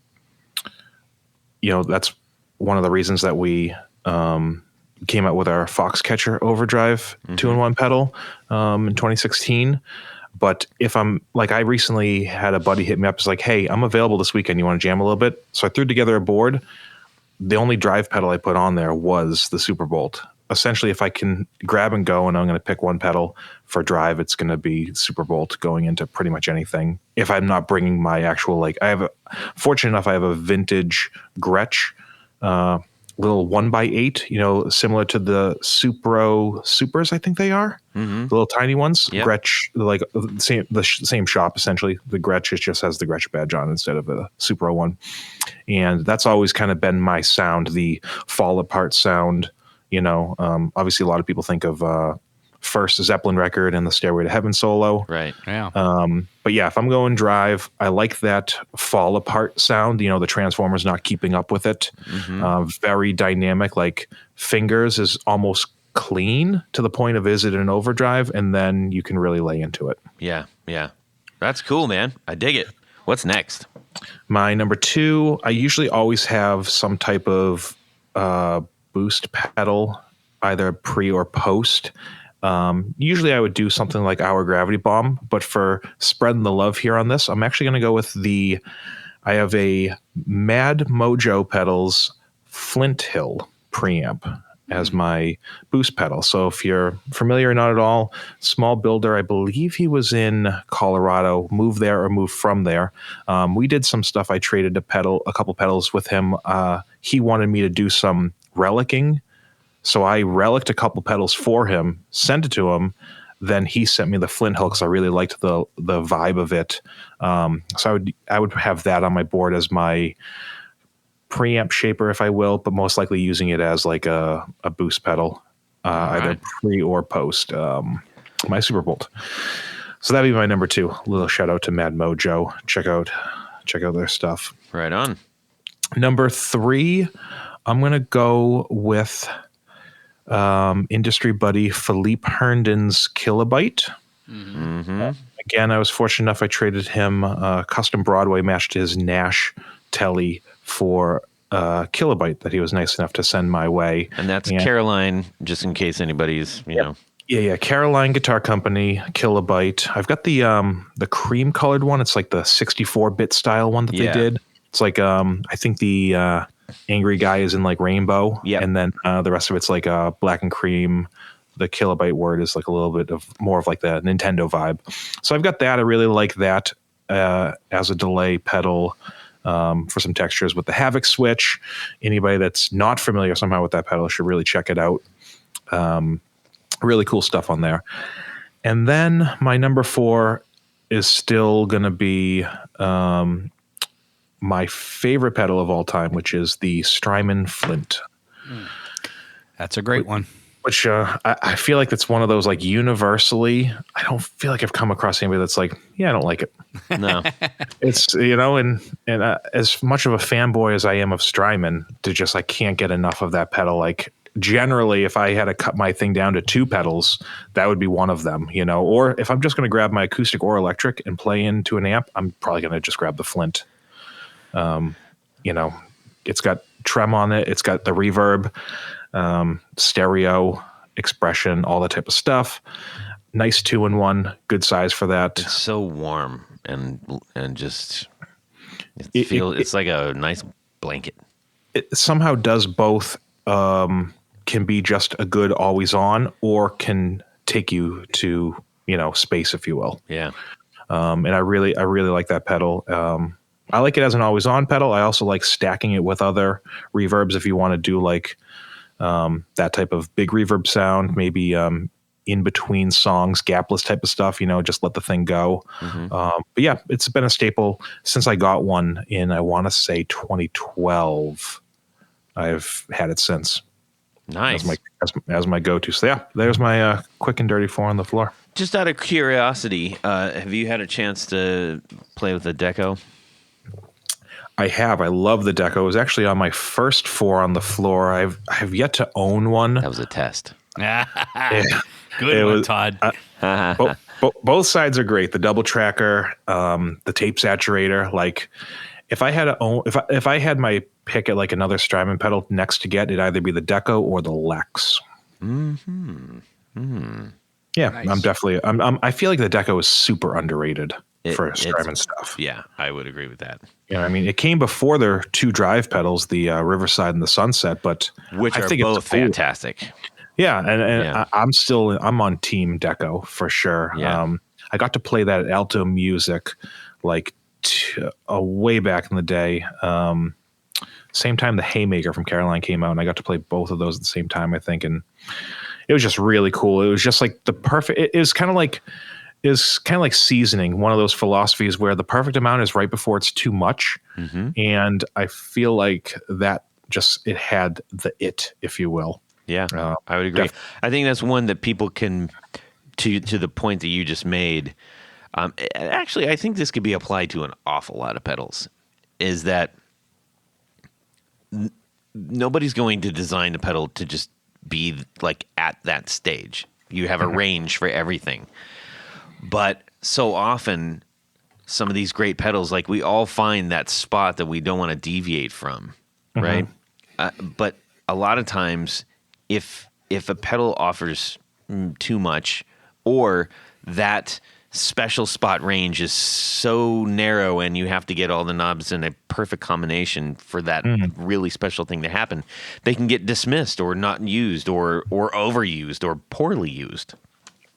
know, that's one of the reasons that we came out with our Foxcatcher Overdrive 2-in-1 pedal in 2016. But if I'm like, I recently had a buddy hit me up. It's like, hey, I'm available this weekend. You want to jam a little bit? So I threw together a board. The only drive pedal I put on there was the Superbolt. Essentially, if I can grab and go and I'm going to pick one pedal for drive, it's going to be Superbolt going into pretty much anything. If I'm not bringing my actual, like, fortunate enough, I have a vintage Gretsch, little 1x8, you know, similar to the Supro Supers, I think they are. The little tiny ones. Yep. Gretsch, like the same shop, essentially. The Gretsch just has the Gretsch badge on instead of the Supro one. And that's always kind of been my sound, the fall apart sound. You know, obviously a lot of people think of first Zeppelin record and the Stairway to Heaven solo. Right. Yeah. But yeah, if I'm going drive, I like that fall apart sound. You know, the transformer's not keeping up with it. Very dynamic, like fingers is almost clean to the point of is it an overdrive? And then you can really lay into it. Yeah. Yeah. That's cool, man. I dig it. What's next? My number 2, I usually always have some type of boost pedal, either pre or post. Usually I would do something like Our Gravity Bomb, but for spreading the love here on this, I'm actually going to go with I have a Mad Mojo Pedals Flint Hill preamp as my boost pedal. So if you're familiar or not at all, small builder, I believe he was in Colorado, moved there or moved from there. We did some stuff. I traded a couple pedals with him. He wanted me to do some relicking. So I relicked a couple pedals for him, sent it to him. then he sent me the Flint Hill because I really liked the vibe of it. So I would have that on my board as my preamp shaper, if I will, but most likely using it as like a boost pedal, either pre or post my Super Bolt. So that'd be my number 2. A little shout out to Mad Mojo. Check out their stuff. Right on. Number 3, I'm gonna go with industry buddy Philippe Herndon's Kilobyte. Mm-hmm. Again, I was fortunate enough I traded him custom Broadway matched his Nash Telly for Kilobyte that he was nice enough to send my way. And that's Caroline, just in case anybody's, you know. Yeah. Caroline Guitar Company, Kilobyte. I've got the cream colored one. It's like the 64-bit style one that they did. It's like I think the angry guy is in like rainbow. Yeah. And then the rest of it's like black and cream. The Kilobyte word is like a little bit of more of like the Nintendo vibe. So I've got that. I really like that as a delay pedal for some textures with the Havoc switch. Anybody that's not familiar somehow with that pedal should really check it out. Really cool stuff on there. And then my number 4 is still going to be my favorite pedal of all time, which is the Strymon Flint. That's a great one. Which I feel like it's one of those like universally, I don't feel like I've come across anybody that's like, yeah, I don't like it. No. It's, you know, and as much of a fanboy as I am of Strymon, I can't get enough of that pedal. Like generally, if I had to cut my thing down to 2 pedals, that would be one of them, you know, or if I'm just going to grab my acoustic or electric and play into an amp, I'm probably going to just grab the Flint. You know, it's got trem on it. It's got the reverb, stereo expression, all that type of stuff. Nice 2-in-1, good size for that. It's so warm and just it's like a nice blanket. It somehow does both. Can be just a good always on, or can take you to, you know, space, if you will. Yeah. And I really like that pedal. I like it as an always on pedal. I also like stacking it with other reverbs if you want to do like that type of big reverb sound, maybe in between songs, gapless type of stuff, you know, just let the thing go. Mm-hmm. But yeah, it's been a staple since I got one in, I want to say 2012. I've had it since. Nice. As my go-to. So yeah, there's my quick and dirty 4 on the floor. Just out of curiosity, have you had a chance to play with the Deco? I have. I love the Deco. It was actually on my first 4 on the floor. I've yet to own one. That was a test. Yeah. Good one, Todd. Both sides are great. The double tracker, the tape saturator. Like, if I had to own, if I had my pick at like another Strymon pedal next to get, it'd either be the Deco or the Lex. Mm-hmm. Mm-hmm. Yeah, nice. I'm definitely. I feel like the Deco is super underrated for Strymon stuff. Yeah, I would agree with that. Yeah, I mean, it came before their 2 drive pedals, the Riverside and the Sunset, but which I are think both fantastic. Yeah, and I'm on Team Deco for sure. Yeah. I got to play that at Alto Music like way back in the day. Same time the Haymaker from Caroline came out, and I got to play both of those at the same time, I think, and it was just really cool. It was just like the perfect. It was kind of like seasoning, one of those philosophies where the perfect amount is right before it's too much, and I feel like that it had if you will. Yeah, I would agree. I think that's one that people can, to the point that you just made. Actually, I think this could be applied to an awful lot of pedals. Is that nobody's going to design the pedal to just be like at that stage. You have a range for everything. But so often, some of these great pedals, like we all find that spot that we don't want to deviate from, right? But a lot of times, if a pedal offers too much, or that special spot range is so narrow and you have to get all the knobs in a perfect combination for that really special thing to happen, they can get dismissed or not used or overused or poorly used.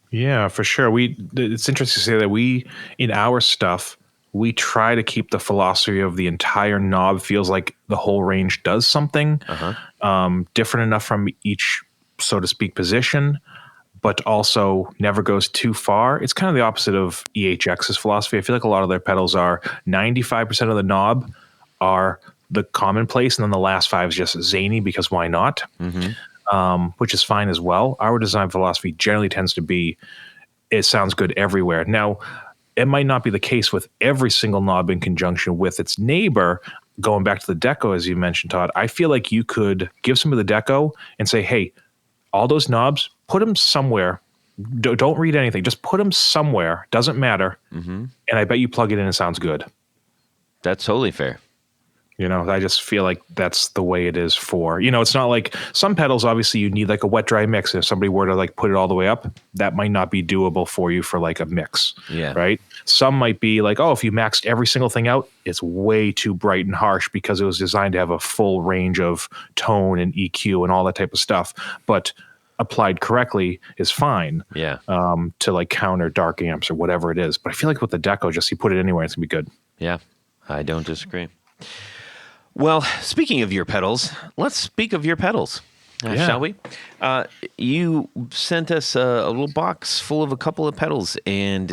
Yeah, for sure. It's interesting to say that in our stuff, we try to keep the philosophy of the entire knob feels like the whole range does something different enough from each, so to speak, position, but also never goes too far. It's kind of the opposite of EHX's philosophy. I feel like a lot of their pedals are 95% of the knob are the commonplace, and then the last 5 is just zany because why not? Which is fine as well. Our design philosophy generally tends to be it sounds good everywhere. Now, it might not be the case with every single knob in conjunction with its neighbor. Going back to the deco, as you mentioned, Todd, I feel like you could give some of the deco and say, hey, all those knobs, put them somewhere. Don't read anything. Just put them somewhere. Doesn't matter. And I bet you plug it in and it sounds good. That's totally fair. You know, I just feel like that's the way it is for, you know, it's not like some pedals, obviously you need like a wet dry mix. If somebody were to like put it all the way up, that might not be doable for you for like a mix. Yeah. Right. Some might be like, oh, if you maxed every single thing out, it's way too bright and harsh because it was designed to have a full range of tone and EQ and all that type of stuff. But applied correctly is fine. Yeah. To like counter dark amps or whatever it is. But I feel like with the deco, just you put it anywhere, it's gonna be good. Yeah. I don't disagree. Well, speaking of your pedals, let's speak of your pedals, shall we? You sent us a little box full of a couple of pedals, and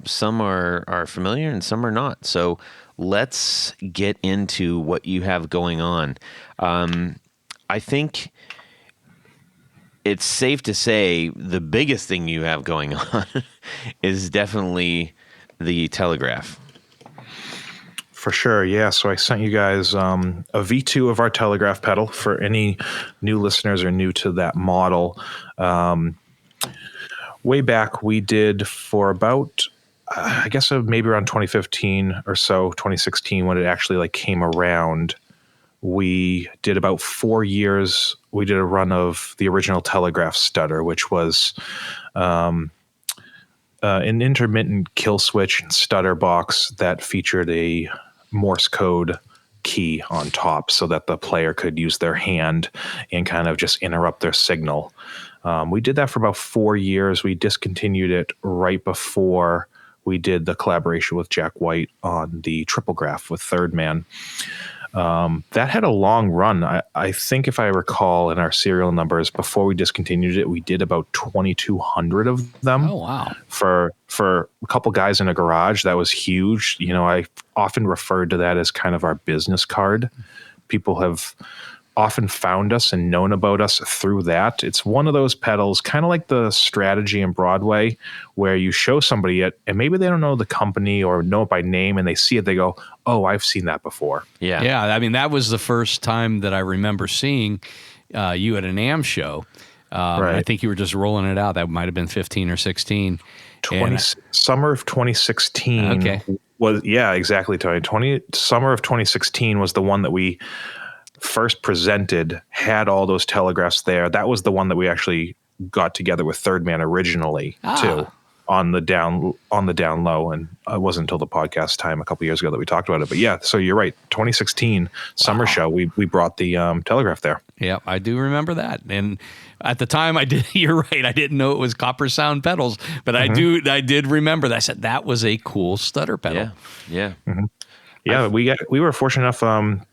some are familiar and some are not. So let's get into what you have going on. I think it's safe to say the biggest thing you have going on is definitely the Telegraph. For sure, yeah. So I sent you guys a V2 of our Telegraph pedal for any new listeners or new to that model. Way back, we did for about, I guess maybe around 2015 or so, 2016, when it actually like came around. We did about 4 years. We did a run of the original Telegraph stutter, which was an intermittent kill switch stutter box that featured a Morse code key on top so that the player could use their hand and kind of just interrupt their signal. We did that for about 4 years. We discontinued it right before we did the collaboration with Jack White on the Triple Graph with Third Man. That had a long run. I think if I recall in our serial numbers, before we discontinued it, we did about 2,200 of them. Oh, wow. For a couple guys in a garage. That was huge. You know, I often referred to that as kind of our business card. People have often found us and known about us through that. It's one of those pedals, kind of like the Strategy in Broadway, where you show somebody it and maybe they don't know the company or know it by name, and they see it, they go, oh, I've seen that before. Yeah. Yeah. I mean, that was the first time that I remember seeing you at an AM show. Right. I think you were just rolling it out. That might have been 15 or 16. Summer of 2016. Okay. Was, yeah, exactly, Tony. Summer of 2016 was the one that we first presented, had all those Telegraphs there. That was the one that we actually got together with Third Man originally too, on the down low. And it wasn't until the podcast time a couple years ago that we talked about it. But yeah, so you're right. 2016 summer show, we brought the Telegraph there. Yeah, I do remember that. And at the time I did, you're right. I didn't know it was Coppersound Pedals, but I did remember that. I said that was a cool stutter pedal. Yeah. Mm-hmm. Yeah. We were fortunate enough.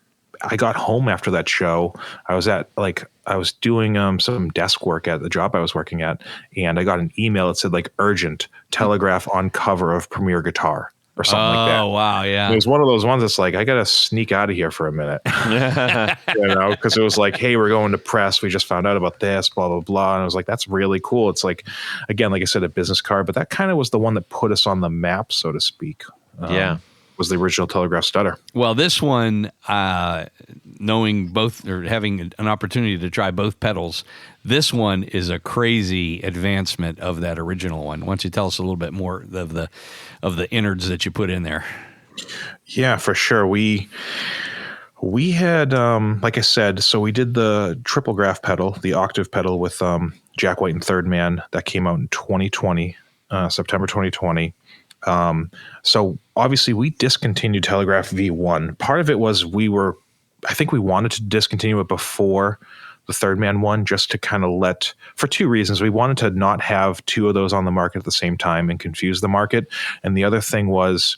I got home after that show. I was doing some desk work at the job I was working at, and I got an email that said like urgent Telegraph on cover of Premier Guitar or something like that. Oh, wow. Yeah. It was one of those ones that's like, I got to sneak out of here for a minute, you know, because it was like, hey, we're going to press. We just found out about this, blah, blah, blah. And I was like, that's really cool. It's like, again, like I said, a business card, but that kind of was the one that put us on the map, so to speak. Was the original Telegraph stutter. Well, this one, knowing both or having an opportunity to try both pedals, this one is a crazy advancement of that original one. Why don't you tell us a little bit more of the innards that you put in there? Yeah, for sure. We had, like I said, so we did the Triple Graph pedal, the octave pedal with Jack White and Third Man. That came out in 2020, September 2020. So obviously we discontinued Telegraph V1. Part of it was I think we wanted to discontinue it before the Third Man one, just to kind of for two reasons. We wanted to not have two of those on the market at the same time and confuse the market. And the other thing was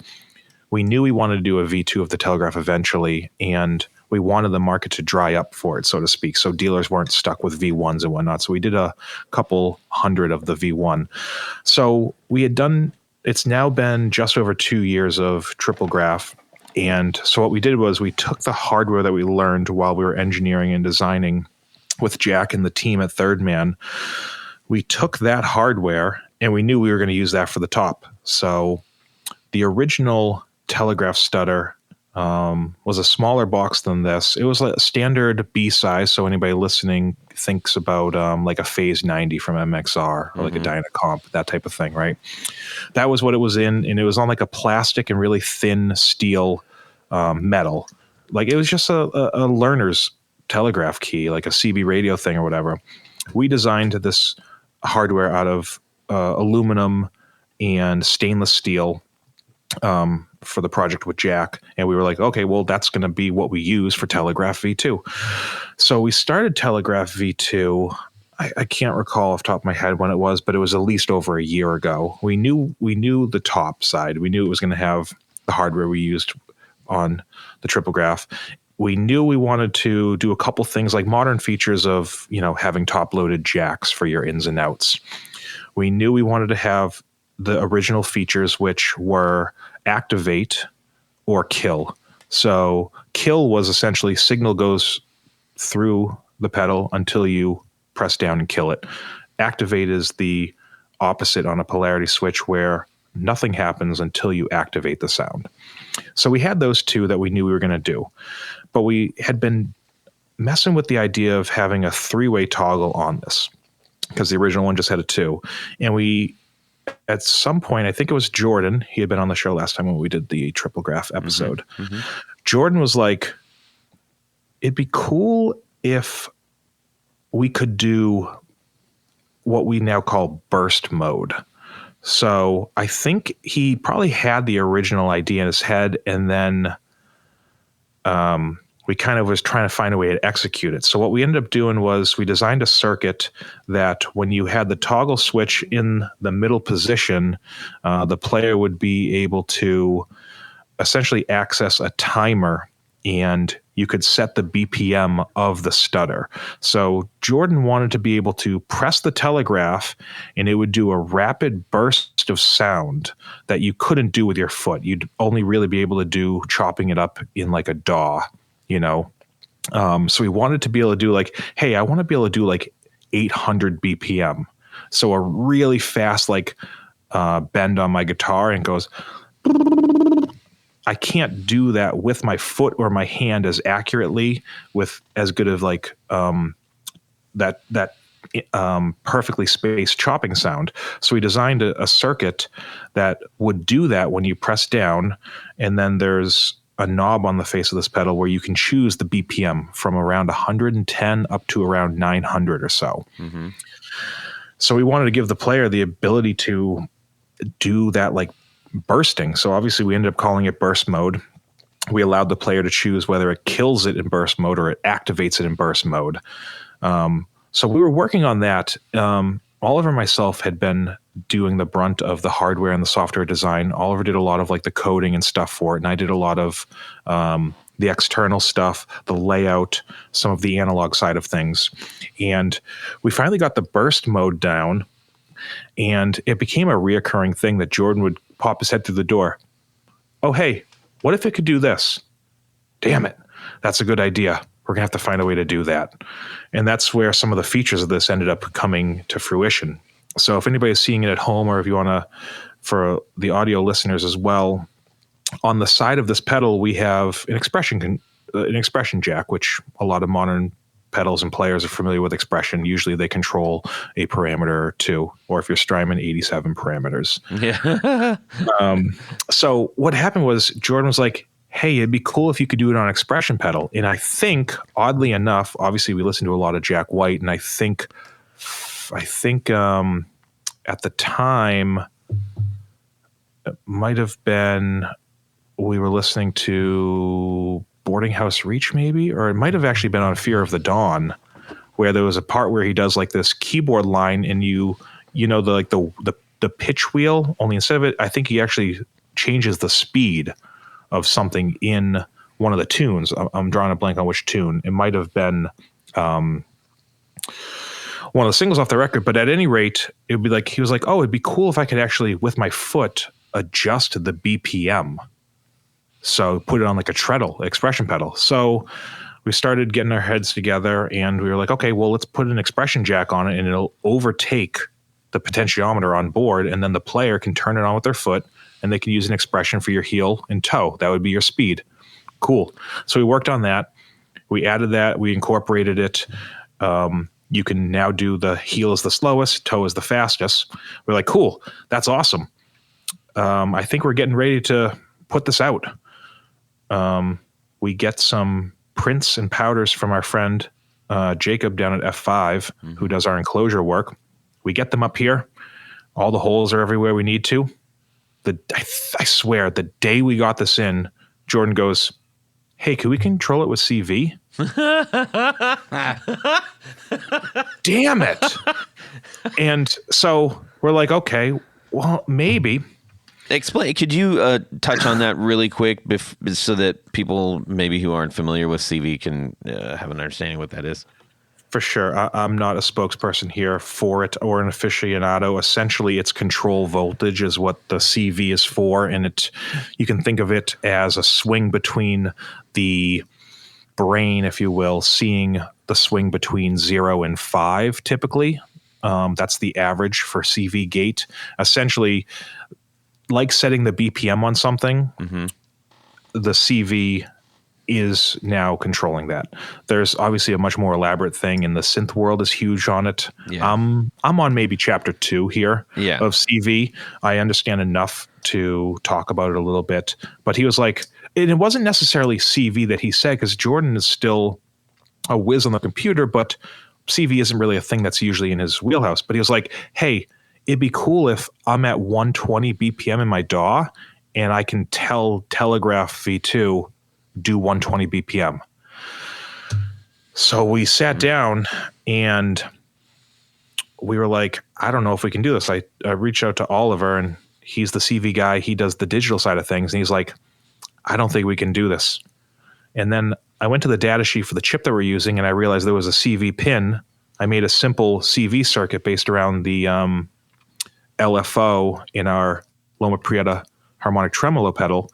we knew we wanted to do a V2 of the Telegraph eventually, and we wanted the market to dry up for it, so to speak, so dealers weren't stuck with V1s and whatnot. So we did a couple hundred of the V1. So we had done, it's now been just over 2 years of triple graph. And so what we did was we took the hardware that we learned while we were engineering and designing with Jack and the team at Third Man. We took that hardware and we knew we were going to use that for the top. So the original Telegraph stutter was a smaller box than this. It was like a standard B size. So anybody listening thinks about like a Phase 90 from MXR or like a Dynacomp, that type of thing, right? That was what it was in. And it was on like a plastic and really thin steel metal. Like it was just a learner's telegraph key, like a CB radio thing or whatever. We designed this hardware out of aluminum and stainless steel for the project with Jack. And we were like, okay, well, that's going to be what we use for Telegraph V2. So we started Telegraph V2. I can't recall off the top of my head when it was, but it was at least over a year ago. We knew the top side. We knew it was going to have the hardware we used on the triple graph. We knew we wanted to do a couple things like modern features of, having top-loaded jacks for your ins and outs. We knew we wanted to have the original features, which were activate or kill. So kill was essentially signal goes through the pedal until you press down and kill it. Activate is the opposite on a polarity switch where nothing happens until you activate the sound. So we had those two that we knew we were going to do. But we had been messing with the idea of having a 3-way toggle on this because the original one just had a 2. And we, at some point, I think it was Jordan, he had been on the show last time when we did the triple graph episode. Jordan was like, it'd be cool if we could do what we now call burst mode. So I think he probably had the original idea in his head, and then we kind of was trying to find a way to execute it. So what we ended up doing was we designed a circuit that when you had the toggle switch in the middle position, the player would be able to essentially access a timer, and you could set the BPM of the stutter. So Jordan wanted to be able to press the telegraph and it would do a rapid burst of sound that you couldn't do with your foot. You'd only really be able to do chopping it up in like a DAW, So we wanted to be able to do like, hey, I want to be able to do like 800 BPM. So a really fast like bend on my guitar and goes... I can't do that with my foot or my hand as accurately with as good of like that perfectly spaced chopping sound. So we designed a circuit that would do that when you press down, and then there's a knob on the face of this pedal where you can choose the BPM from around 110 up to around 900 or so. So we wanted to give the player the ability to do that like bursting. So obviously we ended up calling it burst mode. We allowed the player to choose whether it kills it in burst mode or it activates it in burst mode. So we were working on that. Oliver and myself had been doing the brunt of the hardware and the software design. Oliver did a lot of like the coding and stuff for it, and I did a lot of the external stuff, the layout, some of the analog side of things. And we finally got the burst mode down, and it became a reoccurring thing that Jordan would pop his head through the door. Oh, hey, what if it could do this? Damn it. That's a good idea. We're going to have to find a way to do that. And that's where some of the features of this ended up coming to fruition. So if anybody's seeing it at home, or if you want to, for the audio listeners as well, on the side of this pedal, we have an expression jack, which a lot of modern pedals and players are familiar with expression. Usually they control a parameter or two, or if you're Strymon, 87 parameters. Yeah. So what happened was Jordan was like, hey, it'd be cool if you could do it on expression pedal. And I think, oddly enough, obviously we listened to a lot of Jack White, and I think at the time it might have been we were listening to Boarding House Reach maybe, or it might have actually been on Fear of the Dawn, where there was a part where he does like this keyboard line, and the pitch wheel, only instead of it, I think he actually changes the speed of something in one of the tunes. I'm drawing a blank on which tune. It might have been one of the singles off the record, but at any rate, it would be like, he was like, oh, it'd be cool if I could actually, with my foot, adjust the BPM. So put it on like a treadle, expression pedal. So we started getting our heads together and we were like, okay, well, let's put an expression jack on it and it'll overtake the potentiometer on board. And then the player can turn it on with their foot and they can use an expression for your heel and toe. That would be your speed. Cool. So we worked on that. We added that. We incorporated it. You can now do the heel is the slowest, toe is the fastest. We're like, cool. That's awesome. I think we're getting ready to put this out. We get some prints and powders from our friend Jacob down at F5, who does our enclosure work. We get them up here. All the holes are everywhere we need to. I swear, the day we got this in, Jordan goes, hey, can we control it with CV? Damn it. And so we're like, okay, well, maybe. Explain. Could you touch on that really quick so that people maybe who aren't familiar with CV can have an understanding what that is? For sure. I'm not a spokesperson here for it or an aficionado. Essentially, it's control voltage is what the CV is for. And you can think of it as a swing between the brain, if you will, seeing the swing between 0 and 5 typically. That's the average for CV gate. Essentially, like setting the BPM on something, the CV is now controlling that. There's obviously a much more elaborate thing, and the synth world is huge on it. Yeah. I'm on maybe chapter 2 here of CV. I understand enough to talk about it a little bit, but he was like, and it wasn't necessarily CV that he said, because Jordan is still a whiz on the computer, but CV isn't really a thing that's usually in his wheelhouse. But he was like, hey, it'd be cool if I'm at 120 BPM in my DAW and I can tell Telegraph V2 do 120 BPM. So we sat down and we were like, I don't know if we can do this. I reached out to Oliver, and he's the CV guy. He does the digital side of things. And he's like, I don't think we can do this. And then I went to the data sheet for the chip that we're using, and I realized there was a CV pin. I made a simple CV circuit based around the LFO in our Loma Prieta harmonic tremolo pedal,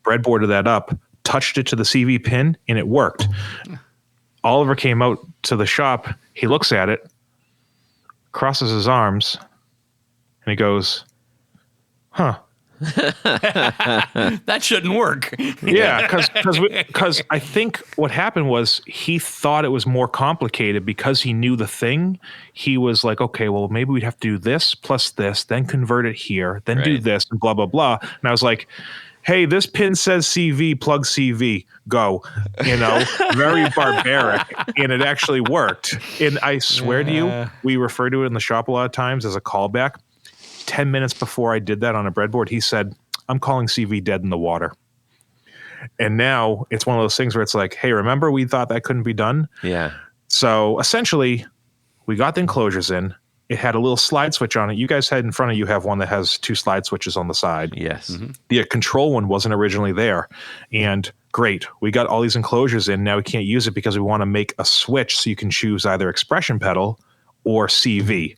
breadboarded that up, touched it to the CV pin, and it worked. Oliver came out to the shop. He looks at it, crosses his arms, and he goes, huh. That shouldn't work. Yeah, because I think what happened was he thought it was more complicated because he knew the thing. He was like, okay, well, maybe we'd have to do this plus this, then convert it here, then do this, and blah, blah, blah. And I was like, hey, this pin says CV, plug CV, go. Very barbaric. And it actually worked. And I swear to you, we refer to it in the shop a lot of times as a callback. 10 minutes before I did that on a breadboard, he said, I'm calling CV dead in the water. And now it's one of those things where it's like, hey, remember we thought that couldn't be done? Yeah. So essentially, we got the enclosures in. It had a little slide switch on it. You guys had in front of you have one that has 2 slide switches on the side. Yes. The control one wasn't originally there. And great, we got all these enclosures in. Now we can't use it because we want to make a switch so you can choose either expression pedal or CV.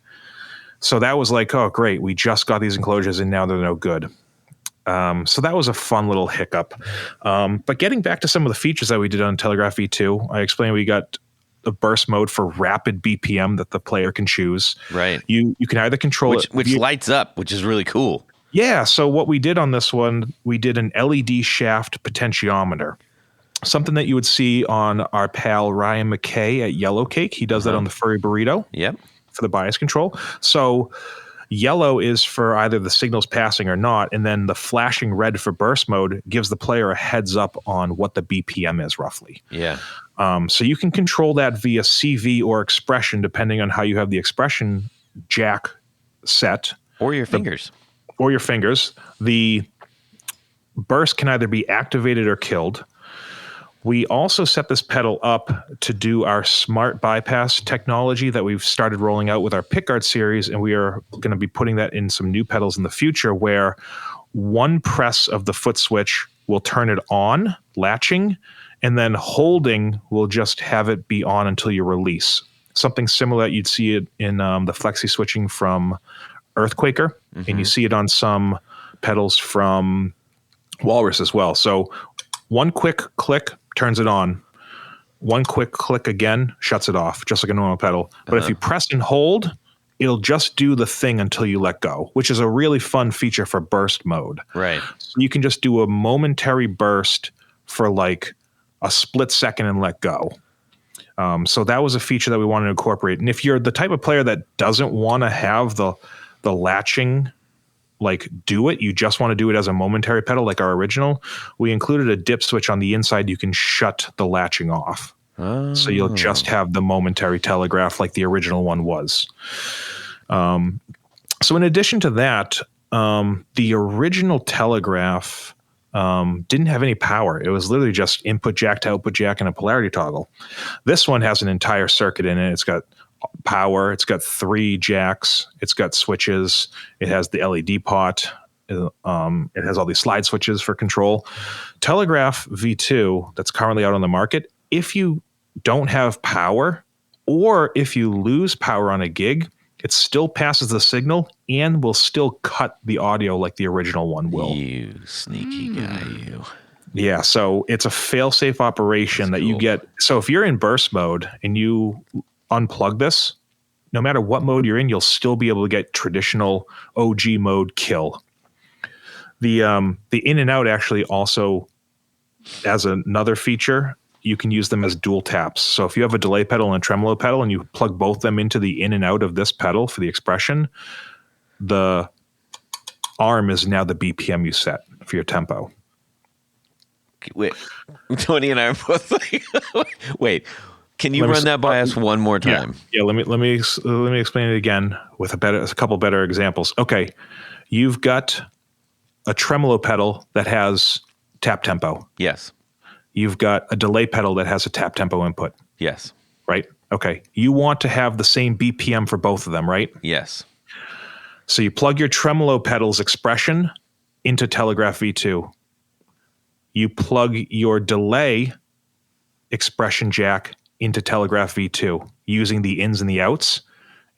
So that was like, oh, great, we just got these enclosures and now they're no good. So that was a fun little hiccup. But getting back to some of the features that we did on Telegraph V2, I explained we got a burst mode for rapid BPM that the player can choose. Right. You can either control it. Which lights up, which is really cool. Yeah. So what we did on this one, we did an LED shaft potentiometer. Something that you would see on our pal Ryan McKay at Yellow Cake. He does that on the Furry Burrito. Yep. For the bias control. So yellow is for either the signals passing or not, and then the flashing red for burst mode gives the player a heads up on what the BPM is roughly. Yeah. So you can control that via CV or expression depending on how you have the expression jack set. Or your fingers. The burst can either be activated or killed. We also set this pedal up to do our smart bypass technology that we've started rolling out with our pickguard series, and we are going to be putting that in some new pedals in the future where one press of the foot switch will turn it on, latching, and then holding will just have it be on until you release. Something similar that you'd see it in the flexi switching from Earthquaker, and you see it on some pedals from Walrus as well. So one quick click turns it on. One quick click again shuts it off, just like a normal pedal. But if you press and hold, it'll just do the thing until you let go, which is a really fun feature for burst mode. Right. So you can just do a momentary burst for like a split second and let go. So that was a feature that we wanted to incorporate. And if you're the type of player that doesn't want to have the latching, like do it, you just want to do it as a momentary pedal like our original, we included a dip switch on the inside. You can shut the latching off. So you'll just have the momentary telegraph like the original one was. So in addition to that, the original telegraph didn't have any power. It was literally just input jack to output jack and a polarity toggle. This one has an entire circuit in it. It's got power. It's got 3 jacks. It's got switches. It has the LED pot. It has all these slide switches for control. Telegraph V2 that's currently out on the market, if you don't have power or if you lose power on a gig, it still passes the signal and will still cut the audio like the original one will. You sneaky guy, you. Yeah, so it's a fail-safe operation that you get. So if you're in burst mode and you unplug this, no matter what mode you're in, you'll still be able to get traditional OG mode kill. The in and out actually also, as another feature, you can use them as dual taps. So if you have a delay pedal and a tremolo pedal and you plug both of them into the in and out of this pedal for the expression, the arm is now the BPM you set for your tempo. Wait, Tony and I are both like, wait, can you run that by us one more time? Yeah. Let me explain it again with a couple better examples. Okay, you've got a tremolo pedal that has tap tempo. Yes. You've got a delay pedal that has a tap tempo input. Yes. Right? Okay. You want to have the same BPM for both of them, right? Yes. So you plug your tremolo pedal's expression into Telegraph V2. You plug your delay expression jack into Telegraph V2 using the ins and the outs.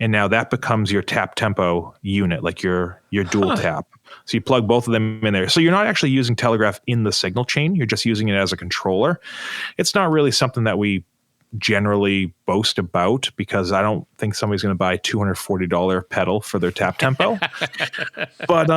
And now that becomes your tap tempo unit, like your dual tap. So you plug both of them in there. So you're not actually using Telegraph in the signal chain. You're just using it as a controller. It's not really something that we generally boast about because I don't think somebody's going to buy a $240 pedal for their tap tempo. But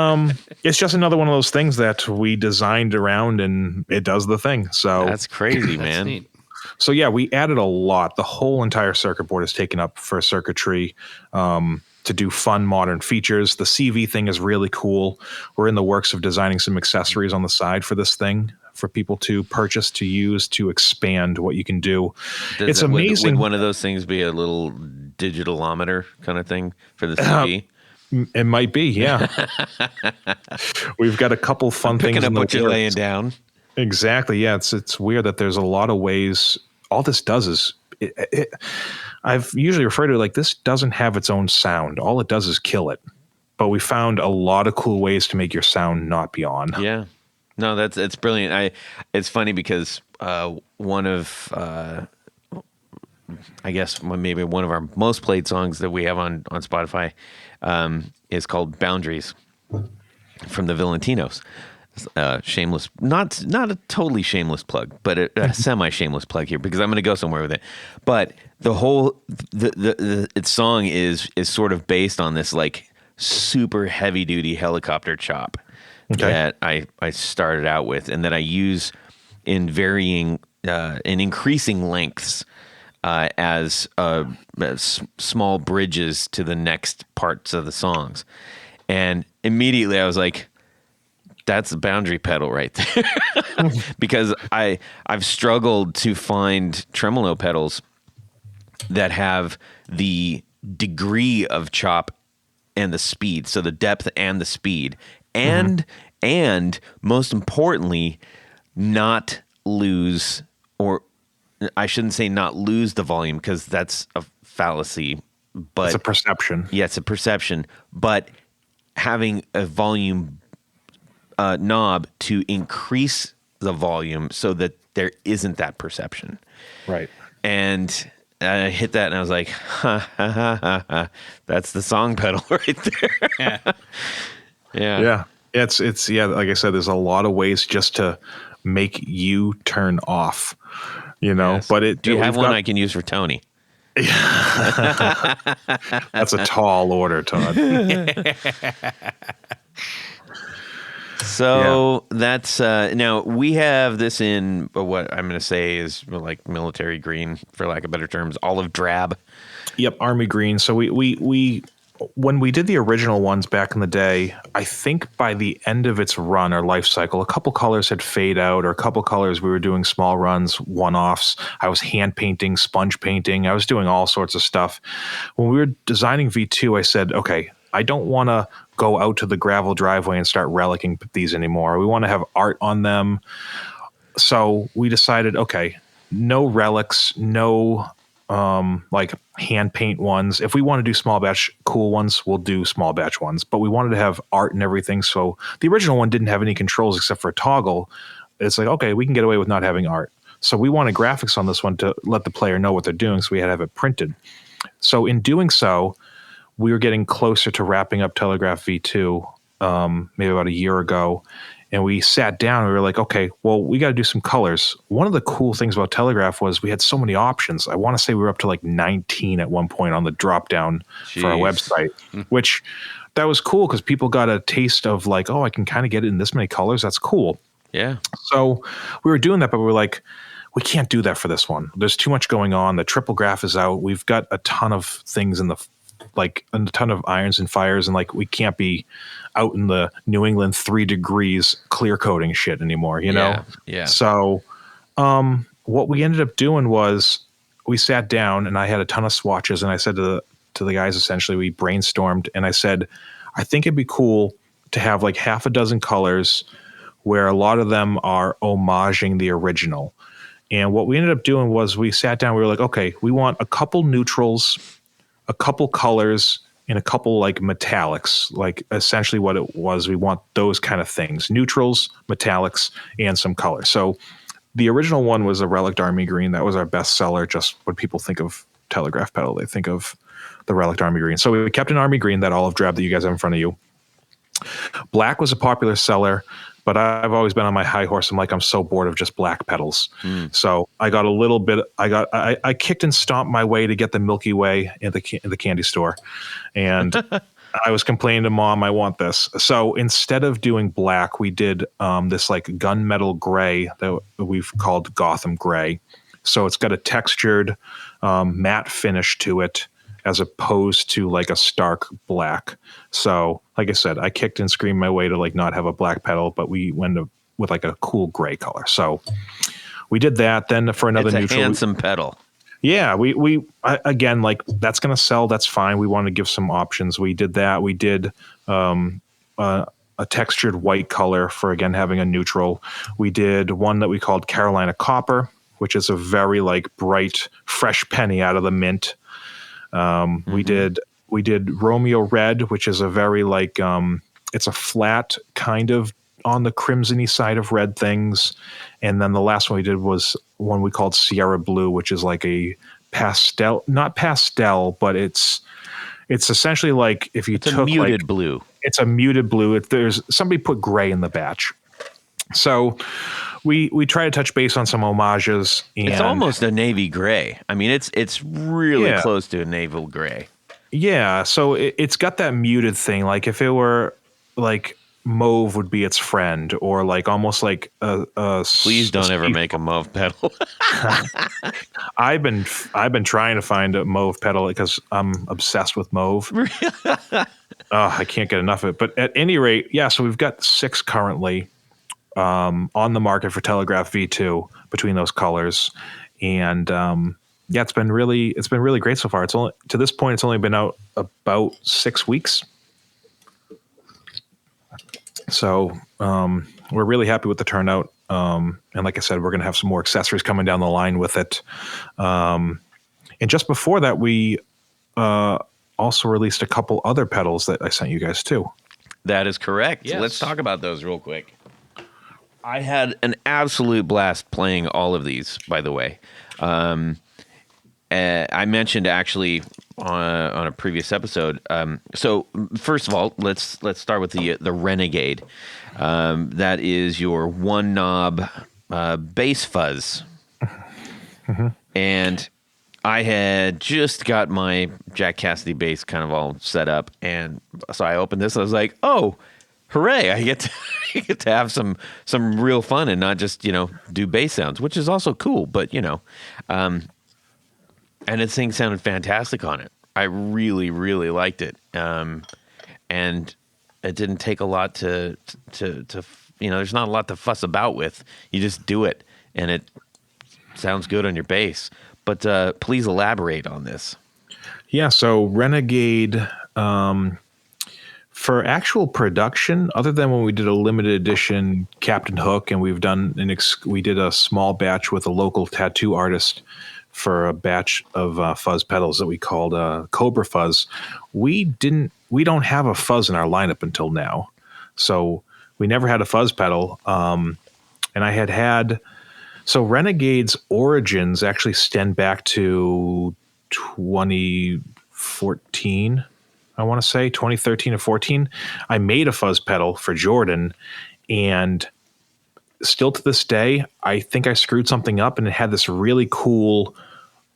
it's just another one of those things that we designed around and it does the thing. So that's crazy, man. Neat. So yeah, we added a lot. The whole entire circuit board is taken up for circuitry to do fun modern features. The CV thing is really cool. We're in the works of designing some accessories on the side for this thing for people to purchase, to use, to expand what you can do. It's amazing. Would one of those things be a little digitalometer kind of thing for the CV? It might be, yeah. We've got a couple fun things. Picking up what you're laying down. Exactly. Yeah. It's weird that there's a lot of ways. All this does is I've usually referred to it like this doesn't have its own sound. All it does is kill it. But we found a lot of cool ways to make your sound not be on. Yeah. No, it's brilliant. It's funny because one of I guess maybe one of our most played songs that we have on Spotify is called Boundaries from the Valentinos. Shameless, not a totally shameless plug, but a semi-shameless plug here because I'm going to go somewhere with it. But the whole its song is sort of based on this like super heavy duty helicopter chop that I started out with, and that I use in varying in increasing lengths as small bridges to the next parts of the songs, and immediately I was like, that's a boundary pedal right there. Because I've struggled to find tremolo pedals that have the degree of chop and the speed, so the depth and the speed, and most importantly, not lose, or I shouldn't say not lose the volume because that's a fallacy, but it's a perception. Yeah, it's a perception, but having a volume knob to increase the volume so that there isn't that perception. Right. And I hit that and I was like, ha, ha, ha, ha, ha. That's the song pedal right there. Yeah. Yeah. It's like I said, there's a lot of ways just to make you turn off, Yes. but do you have one I can use for Tony? That's a tall order, Todd. So that's now we have this in what I'm going to say is like military green, for lack of better terms, olive drab. Yep, army green. So we when we did the original ones back in the day, I think by the end of its run or life cycle, a couple colors had fade out, or a couple colors we were doing small runs, one-offs. I was hand painting, sponge painting. I was doing all sorts of stuff. When we were designing V2, I said, okay, I don't want to go out to the gravel driveway and start relicking these anymore. We want to have art on them. So we decided, okay, no relics, no like hand paint ones. If we want to do small batch cool ones, we'll do small batch ones. But we wanted to have art and everything. So the original one didn't have any controls except for a toggle. It's like, okay, we can get away with not having art. So we wanted graphics on this one to let the player know what they're doing. So we had to have it printed. So in doing so, we were getting closer to wrapping up Telegraph V2 maybe about a year ago. And we sat down and we were like, okay, well, we got to do some colors. One of the cool things about Telegraph was we had so many options. I want to say we were up to like 19 at one point on the drop down for our website, which that was cool because people got a taste of like, oh, I can kind of get it in this many colors. That's cool. Yeah. So we were doing that, but we were like, we can't do that for this one. There's too much going on. The triple graph is out. We've got a ton of things in the like a ton of irons and fires, and like we can't be out in the New England 3 degrees clear coating shit anymore, Yeah. So what we ended up doing was we sat down and I had a ton of swatches, and I said to the guys, essentially we brainstormed, and I said, I think it'd be cool to have like half a dozen colors where a lot of them are homaging the original. And what we ended up doing was we sat down, we were like, okay, we want a couple neutrals, a couple colors, and a couple like metallics. Like essentially what it was, we want those kind of things: neutrals, metallics, and some color. So the original one was a Relic Army Green. That was our best seller. Just when people think of Telegraph pedal, they think of the Relic Army Green. So we kept an Army Green, that olive drab that you guys have in front of you. Black was a popular seller, but I've always been on my high horse. I'm so bored of just black pedals. So I got a little bit. I kicked and stomped my way to get the Milky Way in the candy store, and I was complaining to Mom, I want this. So instead of doing black, we did this like gunmetal gray that we've called Gotham Gray. So it's got a textured matte finish to it, as opposed to like a stark black. So like I said, I kicked and screamed my way to like not have a black pedal, but we went with like a cool gray color. So we did that. Then for another it's a neutral, handsome pedal. Yeah, we again, like that's going to sell. That's fine. We want to give some options. We did that. We did a textured white color for, again, having a neutral. We did one that we called Carolina Copper, which is a very like bright, fresh penny out of the mint. We did Romeo Red, which is a very like it's a flat kind of on the crimsony side of red things. And then the last one we did was one we called Sierra Blue, which is like a pastel, not pastel, but it's essentially like if you took a muted like, blue. It's a muted blue. There's somebody put gray in the batch. So we try to touch base on some homages. And it's almost a navy gray. I mean, it's really close to a naval gray. Yeah. So it's got that muted thing. Like if it were like mauve would be its friend, or like almost like a please don't ever make a mauve pedal. I've been trying to find a mauve pedal because I'm obsessed with mauve. I can't get enough of it. But at any rate, yeah, so we've got 6 currently on the market for Telegraph V2 between those colors. And yeah, it's been really great so far. It's only to this point, it's only been out about 6 weeks. So we're really happy with the turnout. And like I said, we're going to have some more accessories coming down the line with it. And just before that, we also released a couple other pedals that I sent you guys too. That is correct. Yes. Let's talk about those real quick. I had an absolute blast playing all of these, by the way. I mentioned actually on a previous episode. So first of all, let's start with the Renegade. That is your one knob bass fuzz, and I had just got my Jack Cassidy bass kind of all set up, and so I opened this. I was like, "Oh, hooray! I get to, I get to have some real fun and not just do bass sounds," which is also cool. But and the thing sounded fantastic on it. I really, really liked it. And it didn't take a lot to there's not a lot to fuss about with. You just do it, and it sounds good on your bass. But please elaborate on this. Yeah, so Renegade, for actual production, other than when we did a limited edition Captain Hook, and we've done we did a small batch with a local tattoo artist for a batch of fuzz pedals that we called Cobra Fuzz. We don't have a fuzz in our lineup until now, so we never had a fuzz pedal. And I had so Renegade's origins actually extend back to 2014. I want to say 2013 or 14. I made a fuzz pedal for Jordan, and still to this day, I think I screwed something up, and it had this really cool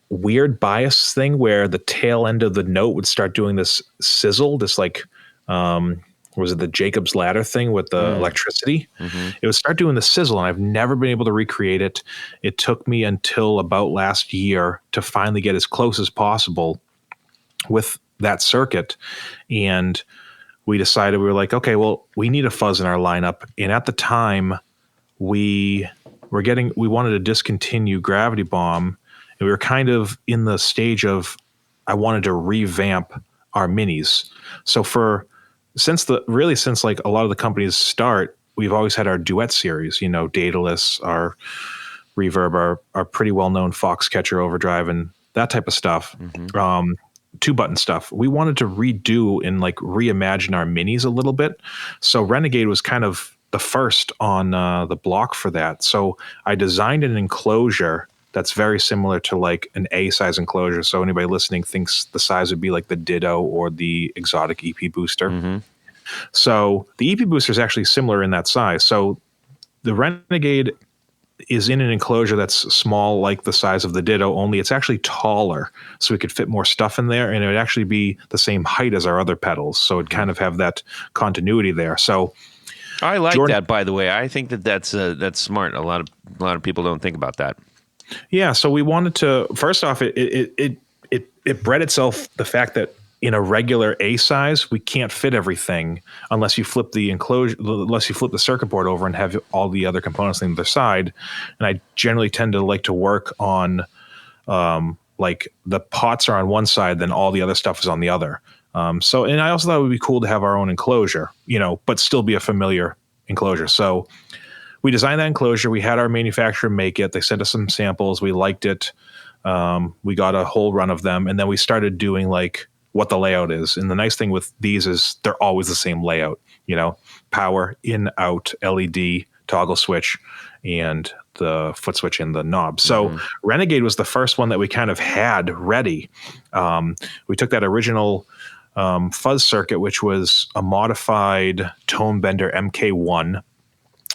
weird bias thing where the tail end of the note would start doing this sizzle, this like, was it the Jacob's ladder thing with the electricity? Mm-hmm. It would start doing the sizzle, and I've never been able to recreate it. It took me until about last year to finally get as close as possible with that circuit. And we decided, we were like, okay, well, we need a fuzz in our lineup. And at the time we wanted to discontinue Gravity Bomb. And we were kind of in the stage of, I wanted to revamp our minis. So since like a lot of the companies start, we've always had our duet series, Daedalus, our Reverb, our pretty well-known Foxcatcher Overdrive, and that type of stuff. Mm-hmm. 2-button stuff. We wanted to redo and like reimagine our minis a little bit. So Renegade was kind of the first on the block for that. So I designed an enclosure that's very similar to like an A-size enclosure. So anybody listening thinks the size would be like the Ditto or the Exotic EP Booster. Mm-hmm. So the EP Booster is actually similar in that size. So the Renegade is in an enclosure that's small, like the size of the Ditto, only it's actually taller, so we could fit more stuff in there, and it would actually be the same height as our other pedals. So it'd kind of have that continuity there. So I like that, by the way. I think that's smart. A lot of people don't think about that. Yeah, so we wanted to, first off, it bred itself the fact that in a regular A size, we can't fit everything unless you flip the enclosure, unless you flip the circuit board over and have all the other components on the other side. And I generally tend to like to work on like the pots are on one side, then all the other stuff is on the other. And I also thought it would be cool to have our own enclosure, but still be a familiar enclosure. So we designed that enclosure. We had our manufacturer make it. They sent us some samples. We liked it. We got a whole run of them. And then we started doing like what the layout is. And the nice thing with these is they're always the same layout, power, in, out, LED, toggle switch, and the foot switch in the knob. So Renegade was the first one that we kind of had ready. We took that original fuzz circuit, which was a modified Tone Bender MK1,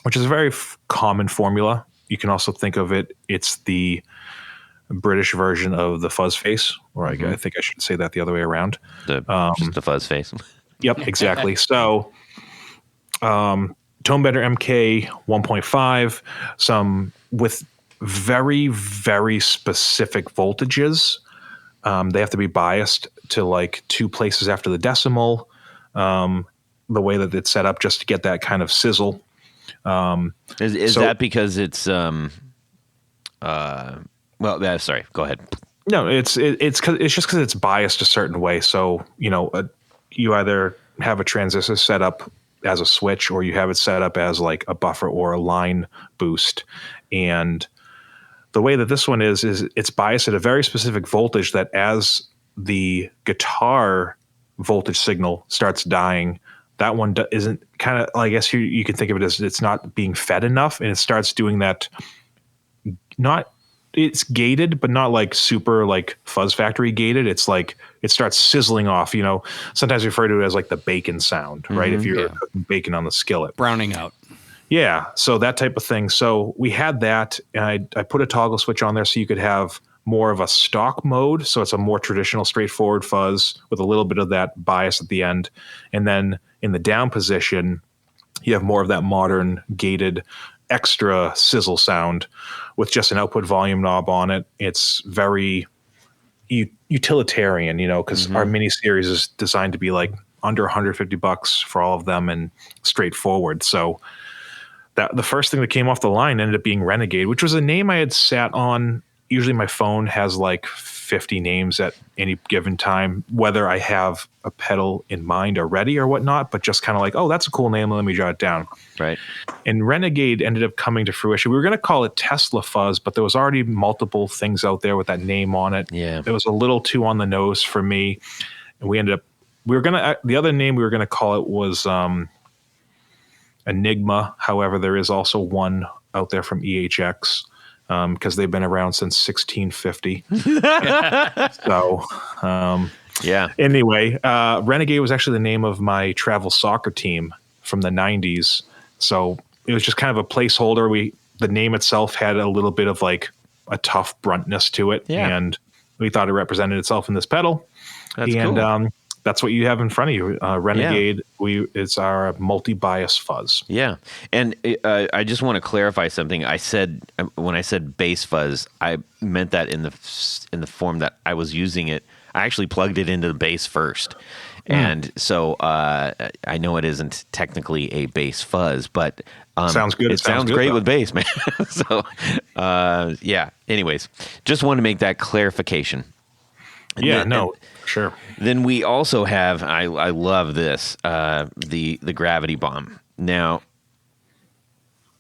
which is a very common formula. You can also think of it, it's the British version of the fuzz face, or I think I should say that the other way around. Just the fuzz face. Yep, exactly. So Tone Bender MK 1.5, some with very, very specific voltages. They have to be biased to like 2 places after the decimal, the way that it's set up just to get that kind of sizzle. Is that because it's sorry, go ahead. No, it's just because it's biased a certain way. So you either have a transistor set up as a switch, or you have it set up as like a buffer or a line boost. And the way that this one is it's biased at a very specific voltage that as the guitar voltage signal starts dying, that one isn't kind of, I guess you can think of it as it's not being fed enough, and it starts doing that. It's gated, but not like super like Fuzz Factory gated. It's like it starts sizzling off. Sometimes we refer to it as like the bacon sound, right? If you're cooking bacon on the skillet, browning out. Yeah, so that type of thing. So we had that, and I put a toggle switch on there so you could have more of a stock mode. So it's a more traditional, straightforward fuzz with a little bit of that bias at the end. And then in the down position, you have more of that modern gated extra sizzle sound with just an output volume knob on it. It's very utilitarian, because our mini series is designed to be like under $150 for all of them and straightforward. So that the first thing that came off the line ended up being Renegade, which was a name I had sat on. Usually my phone has like 50 names at any given time, whether I have a pedal in mind already or whatnot, but just kind of like, oh, that's a cool name. Let me jot it down. Right. And Renegade ended up coming to fruition. We were going to call it Tesla Fuzz, but there was already multiple things out there with that name on it. Yeah. It was a little too on the nose for me. And the other name we were going to call it was Enigma. However, there is also one out there from EHX because they've been around since 1650. So, yeah. Anyway, Renegade was actually the name of my travel soccer team from the 90s. So it was just kind of a placeholder. The name itself had a little bit of like a tough bruntness to it. Yeah. And we thought it represented itself in this pedal. That's cool. That's what you have in front of you. Renegade, it's our multi-bias fuzz. Yeah. And I just want to clarify something. When I said bass fuzz, I meant that in the form that I was using it. I actually plugged it into the bass first. And so I know it isn't technically a bass fuzz, but sounds good. It sounds great with bass, man. So yeah. Anyways, just wanted to make that clarification. Sure. Then we also have, I love this, the gravity bomb. Now,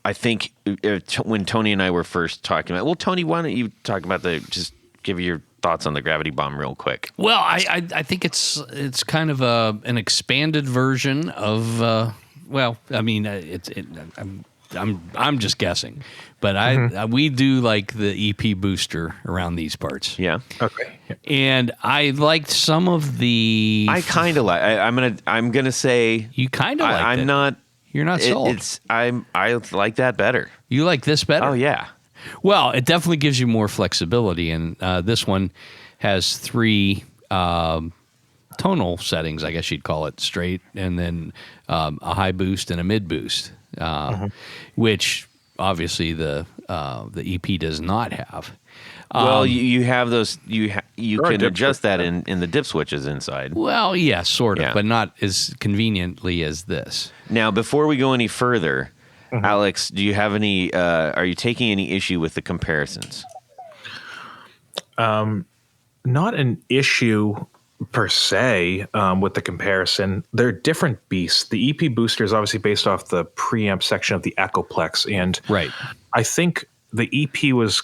I think when Tony and I were first talking about, Tony, why don't you talk about just give your thoughts on the gravity bomb real quick? Well, I think it's kind of an expanded version of, I'm just guessing, but we do like the EP booster around these parts. Yeah. Okay. And I liked some of the. I kind of like. I'm gonna say you kind of like. I'm not. You're not sold. I like that better. You like this better? Oh yeah. Well, it definitely gives you more flexibility, and this one has 3 tonal settings. I guess you'd call it straight, and then a high boost and a mid boost. Which obviously the EP does not have. Well, you have those. You can adjust that in the dip switches inside. Well, yeah, sort of, but not as conveniently as this. Now, before we go any further, Alex, do you have any? Are you taking any issue with the comparisons? Not an issue per se with the comparison. They're different beasts. The EP booster is obviously based off the preamp section of the Echoplex, and I think the EP was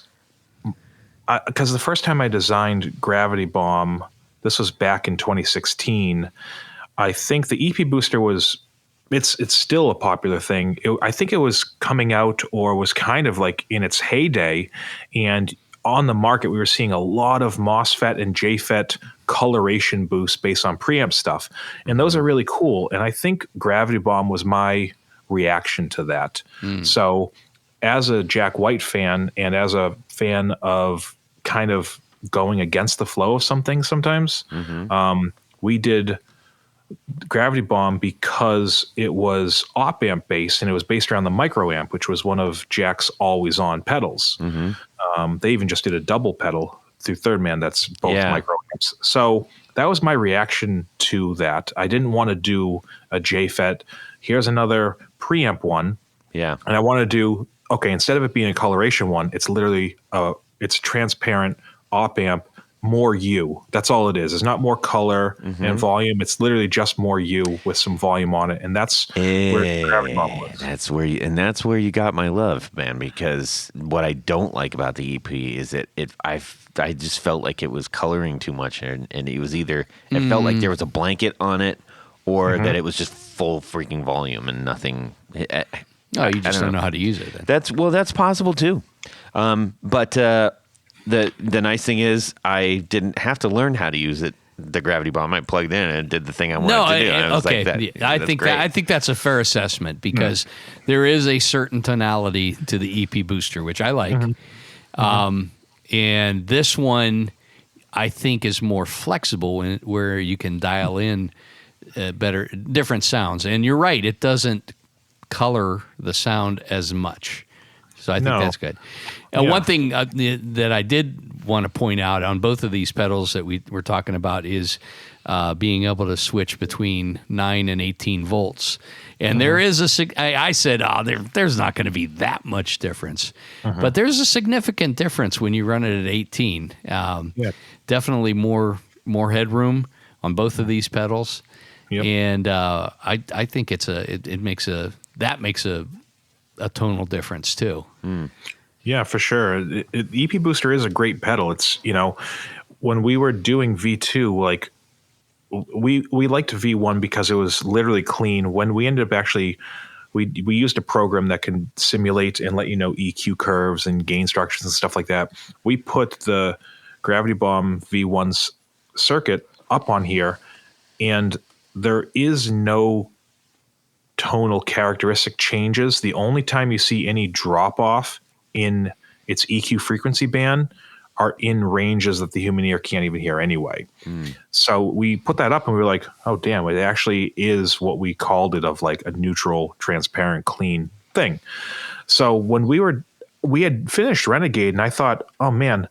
because the first time I designed Gravity Bomb, this was back in 2016. I think the EP booster was it's still a popular thing. I think it was coming out or was kind of like in its heyday, and on the market, we were seeing a lot of MOSFET and JFET coloration boosts based on preamp stuff. And those are really cool. And I think Gravity Bomb was my reaction to that. So as a Jack White fan and as a fan of kind of going against the flow of something sometimes, we did Gravity Bomb because it was op-amp based and it was based around the microamp, which was one of Jack's always-on pedals. They even just did a double pedal through Third Man that's both microamps. So that was my reaction to that. I didn't want to do a JFET. Here's another preamp one. Yeah. And I want to do, instead of it being a coloration one, it's literally it's transparent op-amp, more U. That's all it is. It's not more color and volume. It's literally just more U with some volume on it. And that's where Gravity Bomb was. That's where you got my love, man, because what I don't like about the EP is that I just felt like it was coloring too much, and it was either it felt like there was a blanket on it, or that it was just full freaking volume and nothing. No, you just don't know how to use it. Then. That's possible too. But the nice thing is I didn't have to learn how to use it. The Gravity Bomb, I plugged in and it did the thing I wanted to do. And I was okay. like, I think that's a fair assessment because there is a certain tonality to the EP booster, which I like. And this one, I think, is more flexible where you can dial in different sounds. And you're right, it doesn't color the sound as much. So I think that's good. One thing that I did want to point out on both of these pedals that we're talking about is being able to switch between 9 and 18 volts. And there is I said, there's not going to be that much difference. But there's a significant difference when you run it at 18. Definitely more headroom on both of these pedals. Yep. And I think it makes a tonal difference too. Yeah, for sure. EP Booster is a great pedal. It's, when we were doing V2, like we liked V1 because it was literally clean. When we ended up actually, we used a program that can simulate and let you know EQ curves and gain structures and stuff like that. We put the Gravity Bomb V1's circuit up on here, and there is no tonal characteristic changes. The only time you see any drop off in its EQ frequency band are in ranges that the human ear can't even hear anyway. So we put that up and we were like, oh damn, it actually is what we called it, of like a neutral, transparent, clean thing. So when we had finished Renegade, and I thought, oh man,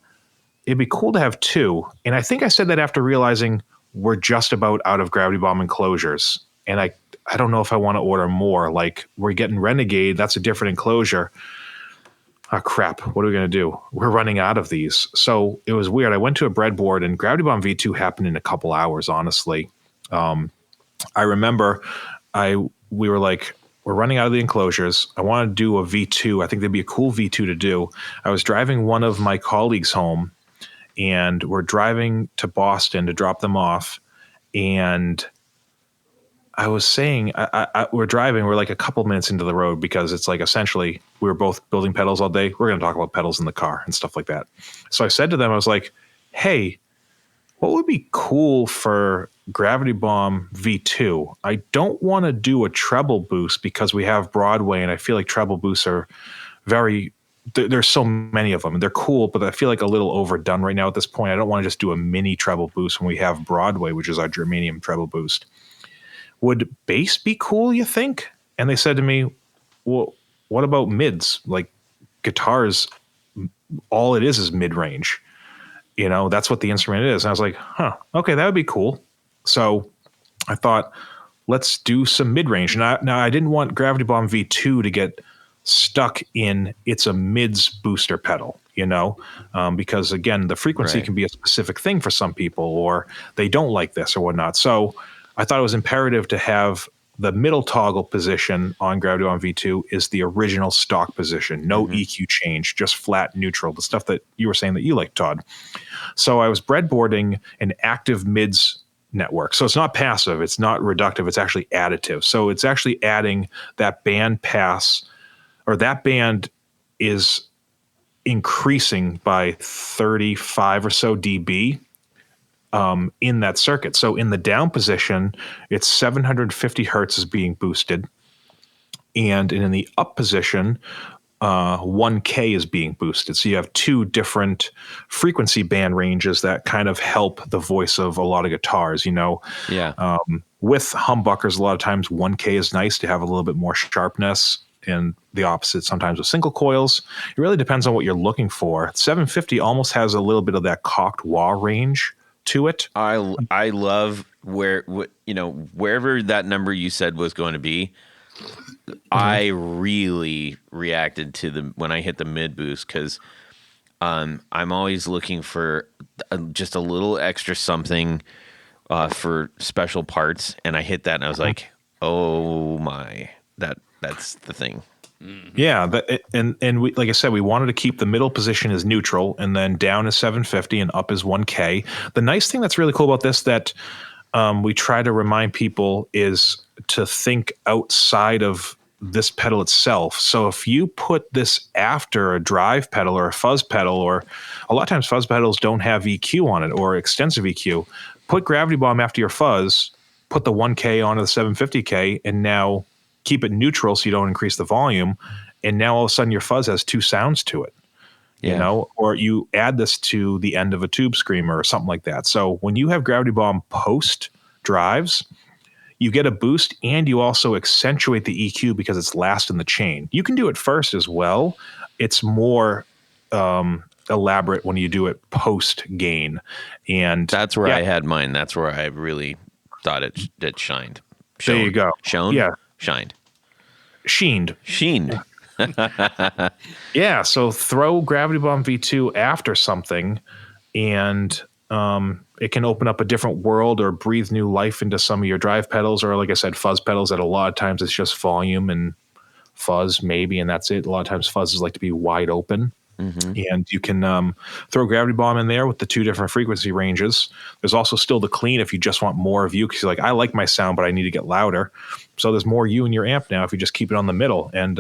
it'd be cool to have two. And I think I said that after realizing we're just about out of Gravity Bomb enclosures. And I don't know if I want to order more. Like, we're getting Renegade, that's a different enclosure. Oh, crap. What are we going to do? We're running out of these. So it was weird. I went to a breadboard, and Gravity Bomb V2 happened in a couple hours, honestly. I remember we were like, we're running out of the enclosures. I want to do a V2. I think that'd be a cool V2 to do. I was driving one of my colleagues home, and we're driving to Boston to drop them off. And I was saying, we're driving, we're like a couple minutes into the road, because it's like essentially we were both building pedals all day. We're going to talk about pedals in the car and stuff like that. So I said to them, I was like, hey, what would be cool for Gravity Bomb V2? I don't want to do a treble boost because we have Broadway, and I feel like treble boosts are there's so many of them, and they're cool, but I feel like a little overdone right now at this point. I don't want to just do a mini treble boost when we have Broadway, which is our germanium treble boost. Would bass be cool, you think? And they said to me, well, what about mids? Like, guitars, all it is mid-range. That's what the instrument is. And I was like, okay, that would be cool. So I thought, let's do some mid-range. Now I didn't want Gravity Bomb V2 to get stuck in it's a mids booster pedal, because, again, the frequency can be a specific thing for some people, or they don't like this or whatnot. So I thought it was imperative to have the middle toggle position on Gravity Bomb V2 is the original stock position. No EQ change, just flat neutral, the stuff that you were saying that you like, Todd. So I was breadboarding an active mids network. So it's not passive, it's not reductive, it's actually additive. So it's actually adding that band pass, or that band is increasing by 35 or so dB. In that circuit. So in the down position, it's 750 hertz is being boosted. And in the up position, 1K is being boosted. So you have two different frequency band ranges that kind of help the voice of a lot of guitars, Yeah. With humbuckers, a lot of times 1K is nice to have a little bit more sharpness, and the opposite sometimes with single coils. It really depends on what you're looking for. 750 almost has a little bit of that cocked wah range to it. I love wherever that number you said was going to be. I really reacted to when I hit the mid boost, because I'm always looking for just a little extra something for special parts, and I hit that and I was like, oh my, that's the thing. Yeah, and we, like I said, we wanted to keep the middle position as neutral, and then down is 750 and up is 1K. The nice thing that's really cool about this, that we try to remind people is to think outside of this pedal itself. So if you put this after a drive pedal or a fuzz pedal, or a lot of times fuzz pedals don't have EQ on it or extensive EQ, put Gravity Bomb after your fuzz, put the 1K onto the 750K, and now keep it neutral so you don't increase the volume. And now all of a sudden your fuzz has two sounds to it. Yeah. You know, or you add this to the end of a tube screamer or something like that. So when you have Gravity Bomb post drives, you get a boost and you also accentuate the EQ because it's last in the chain. You can do it first as well. It's more elaborate when you do it post gain. And that's where I had mine. That's where I really thought it shined. There you go. Shown? Yeah. Shined. Sheened. Sheened. Yeah, so throw Gravity Bomb V2 after something, and it can open up a different world or breathe new life into some of your drive pedals, or like I said, fuzz pedals that a lot of times it's just volume and fuzz maybe, and that's it. A lot of times fuzzes like to be wide open. Mm-hmm. And you can throw Gravity Bomb in there with the two different frequency ranges. There's also still the clean if you just want more of you, because you're like, I like my sound, but I need to get louder. So there's more you in your amp now if you just keep it on the middle. And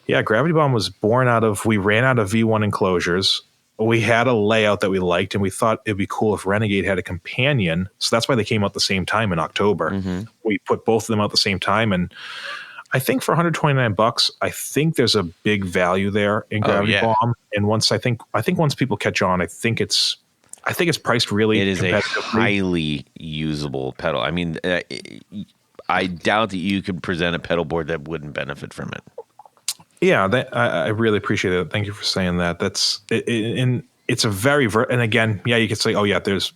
yeah, Gravity Bomb was born out of, we ran out of V1 enclosures. We had a layout that we liked, and we thought it'd be cool if Renegade had a companion. So that's why they came out the same time in October. Mm-hmm. We put both of them out the same time, and I think for $129, I think there's a big value there in Gravity Bomb. And once I think once people catch on, I think it's priced really. It is a highly usable pedal. I mean, I doubt that you could present a pedal board that wouldn't benefit from it. Yeah, I really appreciate it. Thank you for saying that. That's and it's a very and again, yeah, you could say, oh yeah, there's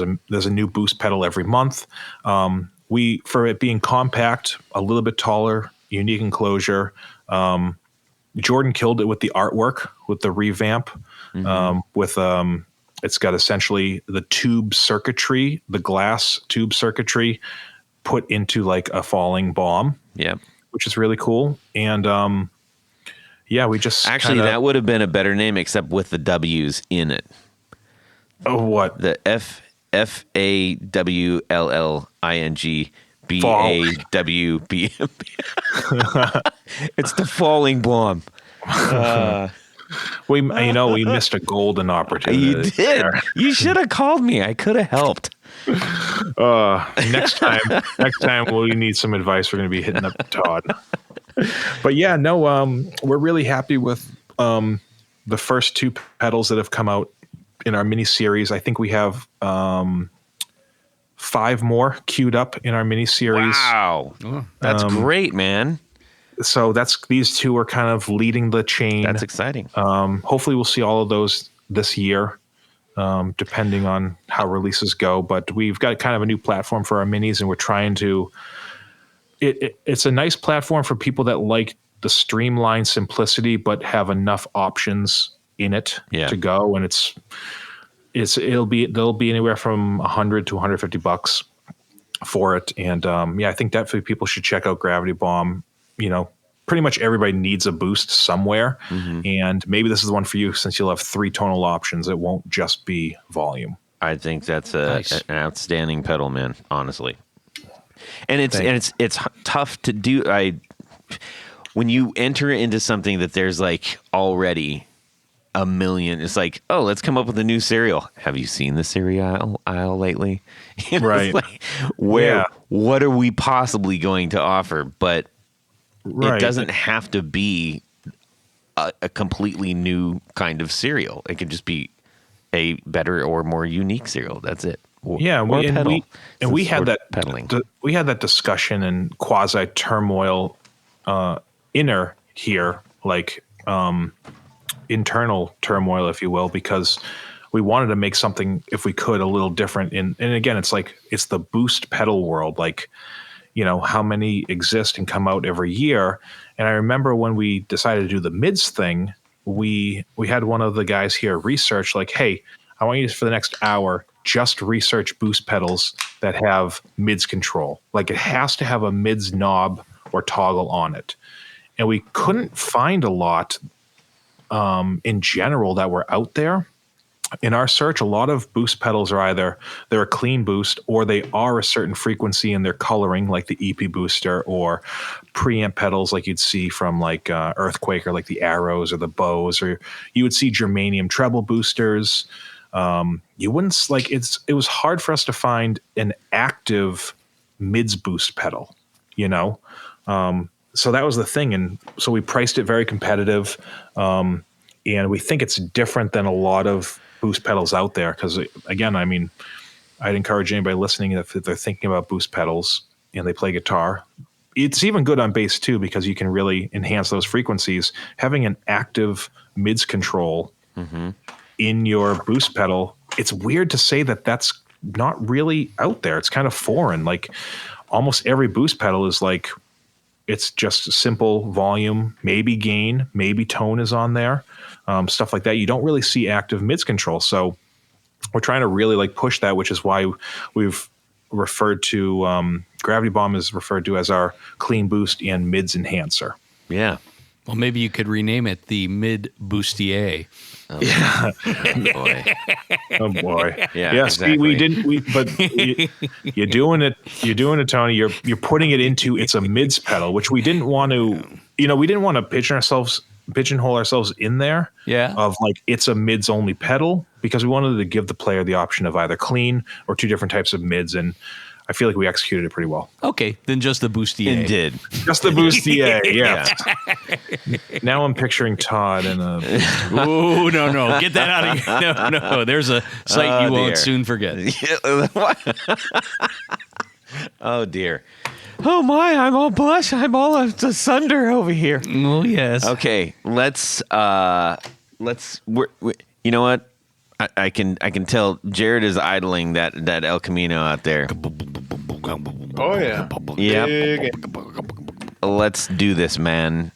a new boost pedal every month. For it being compact, a little bit taller, unique enclosure. Jordan killed it with the artwork, with the revamp, mm-hmm. It's got essentially the tube circuitry, the glass tube circuitry put into like a falling bomb. Yeah, which is really cool. And yeah, we just actually that would have been a better name, except with the W's in it. Oh, what? The FAWLLING BAWB. It's the falling bomb. We missed a golden opportunity. You did. There. You should have called me. I could have helped. Next time we need some advice. We're going to be hitting up Todd. But yeah, no, we're really happy with the first two pedals that have come out in our mini series. I think we have 5 more queued up in our mini series. Wow, that's great, man. So these two are kind of leading the chain. That's exciting. Hopefully, we'll see all of those this year, depending on how releases go. But we've got kind of a new platform for our minis, and we're trying to. It's a nice platform for people that like the streamlined simplicity, but have enough options in it to go. And they'll be anywhere from $100 to $150 for it. And I think definitely people should check out Gravity Bomb. You know, pretty much everybody needs a boost somewhere, and maybe this is the one for you since you'll have 3 tonal options. It won't just be volume. I think that's an outstanding pedal, man. Honestly. And it's tough to do. When you enter into something that there's like already a million, it's like, oh, let's come up with a new cereal. Have you seen the cereal aisle lately? Right. Like, what are we possibly going to offer? But it doesn't have to be a completely new kind of cereal. It can just be a better or more unique cereal. That's it. We had that discussion and quasi turmoil inner here, like internal turmoil, if you will, because we wanted to make something, if we could, a little different. And again, it's like it's the boost pedal world, like, you know, how many exist and come out every year. And I remember when we decided to do the mids thing, we had one of the guys here research, like, hey, I want you to, for the next hour, just research boost pedals that have mids control. Like, it has to have a mids knob or toggle on it. And we couldn't find a lot in general that were out there. in our search, a lot of boost pedals are either they're a clean boost or they are a certain frequency in their coloring, like the EP booster, or preamp pedals like you'd see from like Earthquake, or like the Arrows or the Bows, or you would see germanium treble boosters. You wouldn't like it was hard for us to find an active mids boost pedal, you know? So that was the thing. And so we priced it very competitive. And we think it's different than a lot of boost pedals out there. Cause again, I mean, I'd encourage anybody listening, if they're thinking about boost pedals and they play guitar, it's even good on bass too, because you can really enhance those frequencies. Having an active mids control in your boost pedal, it's weird to say that that's not really out there. It's kind of foreign. Like almost every boost pedal is like, it's just simple volume, maybe gain, maybe tone is on there, stuff like that. You don't really see active mids control. So we're trying to really like push that, which is why we've referred to Gravity Bomb is referred to as our clean boost and mids enhancer. Yeah. Well, maybe you could rename it the Mid Boostier. Oh, yeah. boy. Oh boy. Yeah. Yeah. Exactly. See, we didn't. But you're doing it. You're doing it, Tony. You're putting it into it's a mids pedal, which we didn't want to. You know, we didn't want to pigeonhole ourselves in there. Yeah. Of like it's a mids only pedal, because we wanted to give the player the option of either clean or two different types of mids, and I feel like we executed it pretty well. Okay, then just the Boostier. It did. Just the Boostier, yeah. Now I'm picturing Todd and a. Oh, no. Get that out of here. No. There's a sight you won't soon forget. Oh, dear. Oh, my. I'm all blush. I'm all asunder over here. Oh, yes. Okay. Let's you know what? I can tell Jared is idling that El Camino out there. Oh, yeah. Yep. Let's do this, man.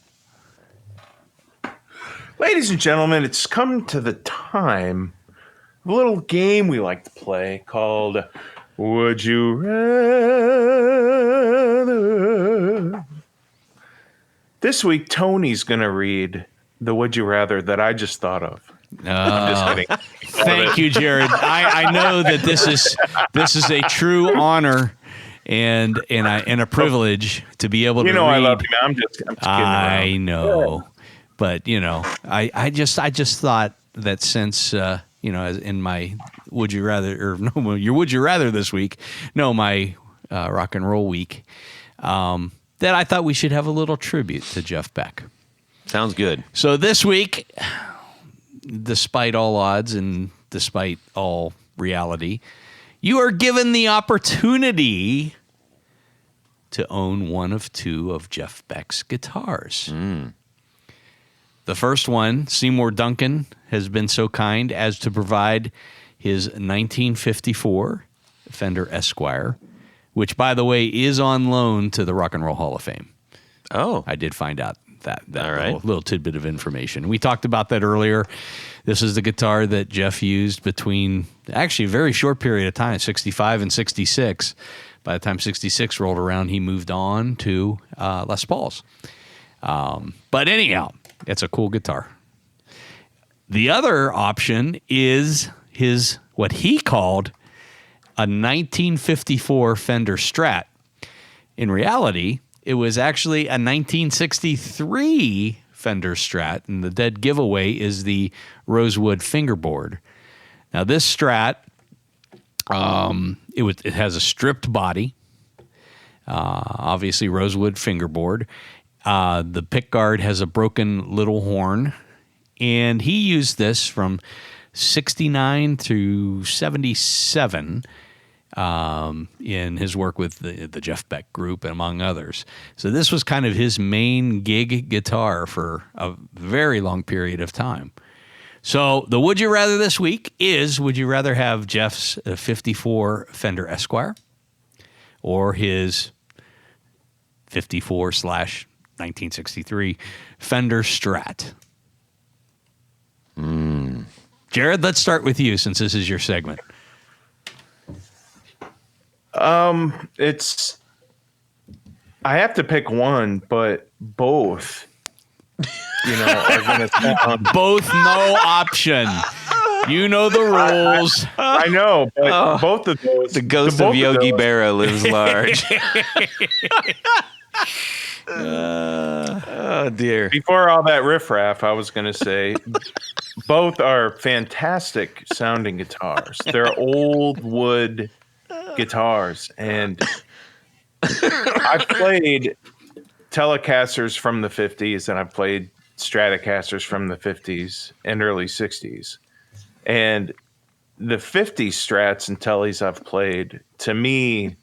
Ladies and gentlemen, it's come to the time of a little game we like to play called Would You Rather? This week, Tony's going to read the Would You Rather that I just thought of. I'm just kidding. Thank you, Jared. I know that this is a true honor and a privilege to be able to read. I love you, man. I'm just kidding I around. know, but I just thought that since as in my Would You Rather, or no, your Would You Rather this week, my rock and roll week, that I thought we should have a little tribute to Jeff Beck. Sounds good. So this week, despite all odds and despite all reality, you are given the opportunity to own one of two of Jeff Beck's guitars. The first one, Seymour Duncan, has been so kind as to provide his 1954 Fender Esquire, which, by the way, is on loan to the Rock and Roll Hall of Fame. Oh. I did find out that All right. little tidbit of information. We talked about that earlier. This is the guitar that Jeff used between actually a very short period of time, 65 and 66. By the time 66 rolled around, he moved on to Les Pauls. But anyhow, it's a cool guitar. The other option is what he called a 1954 Fender Strat. In reality, it was actually a 1963 Fender Strat, and the dead giveaway is the Rosewood fingerboard. Now, this Strat, it has a stripped body, obviously Rosewood fingerboard. The pickguard has a broken little horn, and he used this from 69 through 77. In his work with the Jeff Beck Group, among others. So this was kind of his main gig guitar for a very long period of time. So the Would You Rather this week is, would you rather have Jeff's 54 Fender Esquire or his 54/1963 Fender Strat? Jared, let's start with you since this is your segment. I have to pick one, but both, are going to sound. Both no option. You know the rules. I know, but both of those. The ghost of Yogi Berra lives large. Oh dear. Before all that riffraff, I was going to say both are fantastic sounding guitars. They're old wood guitars, and I've played Telecasters from the 50s, and I've played Stratocasters from the 50s and early 60s. And the 50s Strats and Tellies I've played, to me,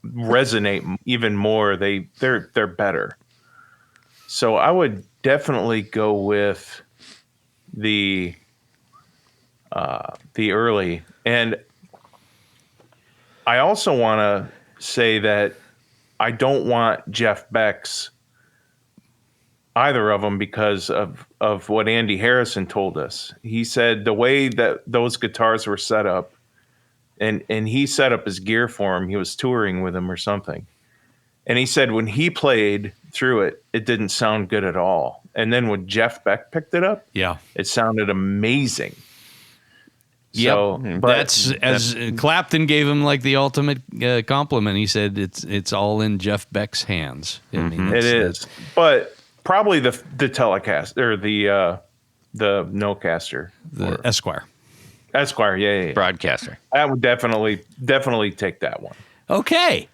resonate even more. They're better. So I would definitely go with the early. And I also want to say that I don't want Jeff Beck's either of them because of what Andy Harrison told us. He said the way that those guitars were set up, and he set up his gear for him. He was touring with him or something. And he said when he played through it, it didn't sound good at all. And then when Jeff Beck picked it up, it sounded amazing. So, that's as Clapton gave him like the ultimate compliment. He said it's all in Jeff Beck's hands. I mean, it is, but probably the Telecast or the Nocaster, the Esquire. Esquire, yeah. Broadcaster. I would definitely take that one. Okay.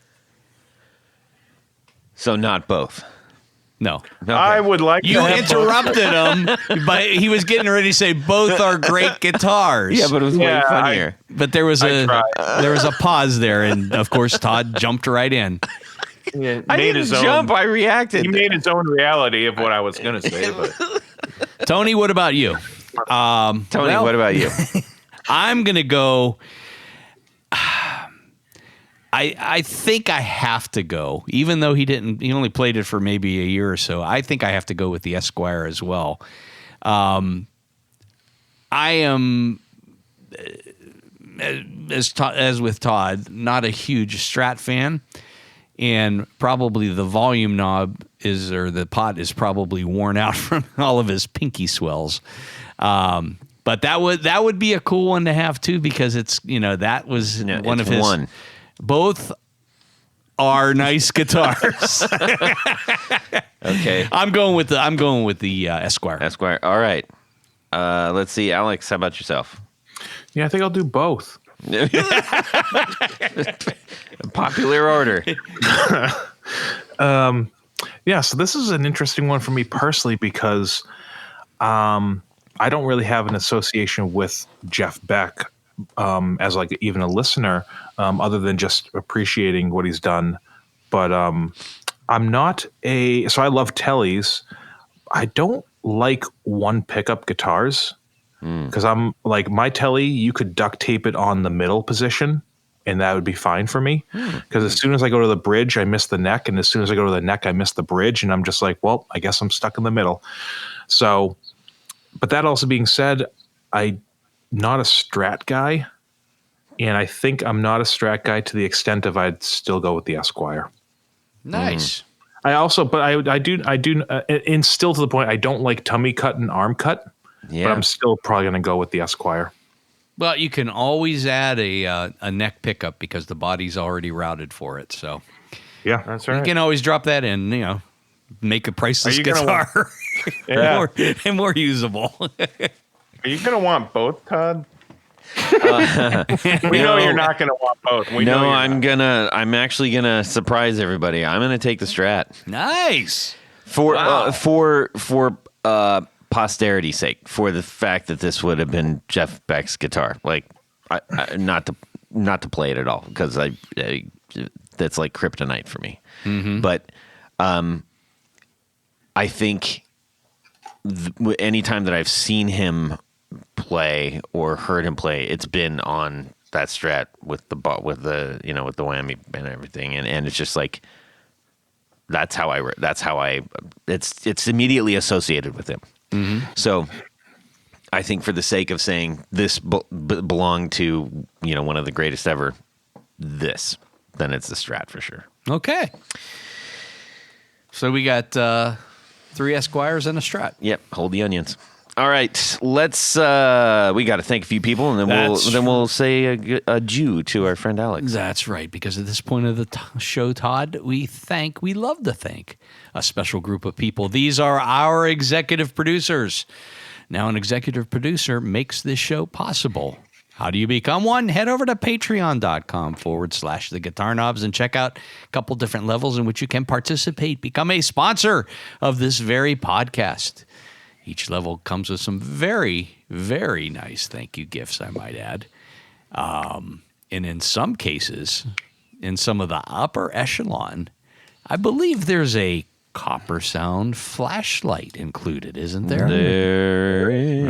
So not both. No. Okay. I would like You to have interrupted him, but he was getting ready to say both are great guitars. Yeah, but it was way funnier. But there was a pause there, and of course Todd jumped right in. I didn't jump. I reacted. He made his own reality of what I was going to say. But Tony, what about you? Tony, what about you? I'm going to go. I think I have to go, even though he only played it for maybe a year or so. I think I have to go with the Esquire as well. I am, as with Todd, not a huge Strat fan, and probably the volume knob or the pot is probably worn out from all of his pinky swells. But that would be a cool one to have too, because it's that was one of his. Both are nice guitars. Okay, I'm going with the Esquire. Esquire. All right. Let's see, Alex. How about yourself? Yeah, I think I'll do both. Popular order. Yeah, so this is an interesting one for me personally because I don't really have an association with Jeff Beck as like even a listener, other than just appreciating what he's done. But I'm not so I love Tellies. I don't like one pickup guitars because I'm like my Telly, you could duct tape it on the middle position and that would be fine for me. Because as soon as I go to the bridge, I miss the neck. And as soon as I go to the neck, I miss the bridge. And I'm just like, well, I guess I'm stuck in the middle. So, but that also being said, I'm not a Strat guy. And I think I'm not a Strat guy to the extent of I'd still go with the Esquire. Nice. I also, but I do, and still to the point, I don't like tummy cut and arm cut. Yeah. But I'm still probably going to go with the Esquire. Well, you can always add a neck pickup because the body's already routed for it. So yeah, that's right. You can always drop that in, make a priceless guitar and more usable. Are you going to want both, Todd? We know you're not going to want both. I'm actually gonna surprise everybody. I'm gonna take the Strat. Nice. For posterity's sake, for the fact that this would have been Jeff Beck's guitar. Like, not to play it at all because that's like kryptonite for me. Mm-hmm. But I think anytime that I've seen him play or heard him play, it's been on that Strat with the whammy and everything, and it's just like it's immediately associated with him. Mm-hmm. So I think for the sake of saying this belonged to one of the greatest ever, then it's the Strat for sure. Okay, so we got 3 Esquires and a Strat. Yep, hold the onions. All right, let's. We got to thank a few people, and then we'll say adieu to our friend Alex. That's right, because at this point of the show, Todd, we love to thank a special group of people. These are our executive producers. Now, an executive producer makes this show possible. How do you become one? Head over to patreon.com/the Guitar Knobs and check out a couple different levels in which you can participate. Become a sponsor of this very podcast. Each level comes with some very, very nice thank you gifts, I might add. And in some cases, in some of the upper echelon, I believe there's a Coppersound flashlight included, isn't there? There is.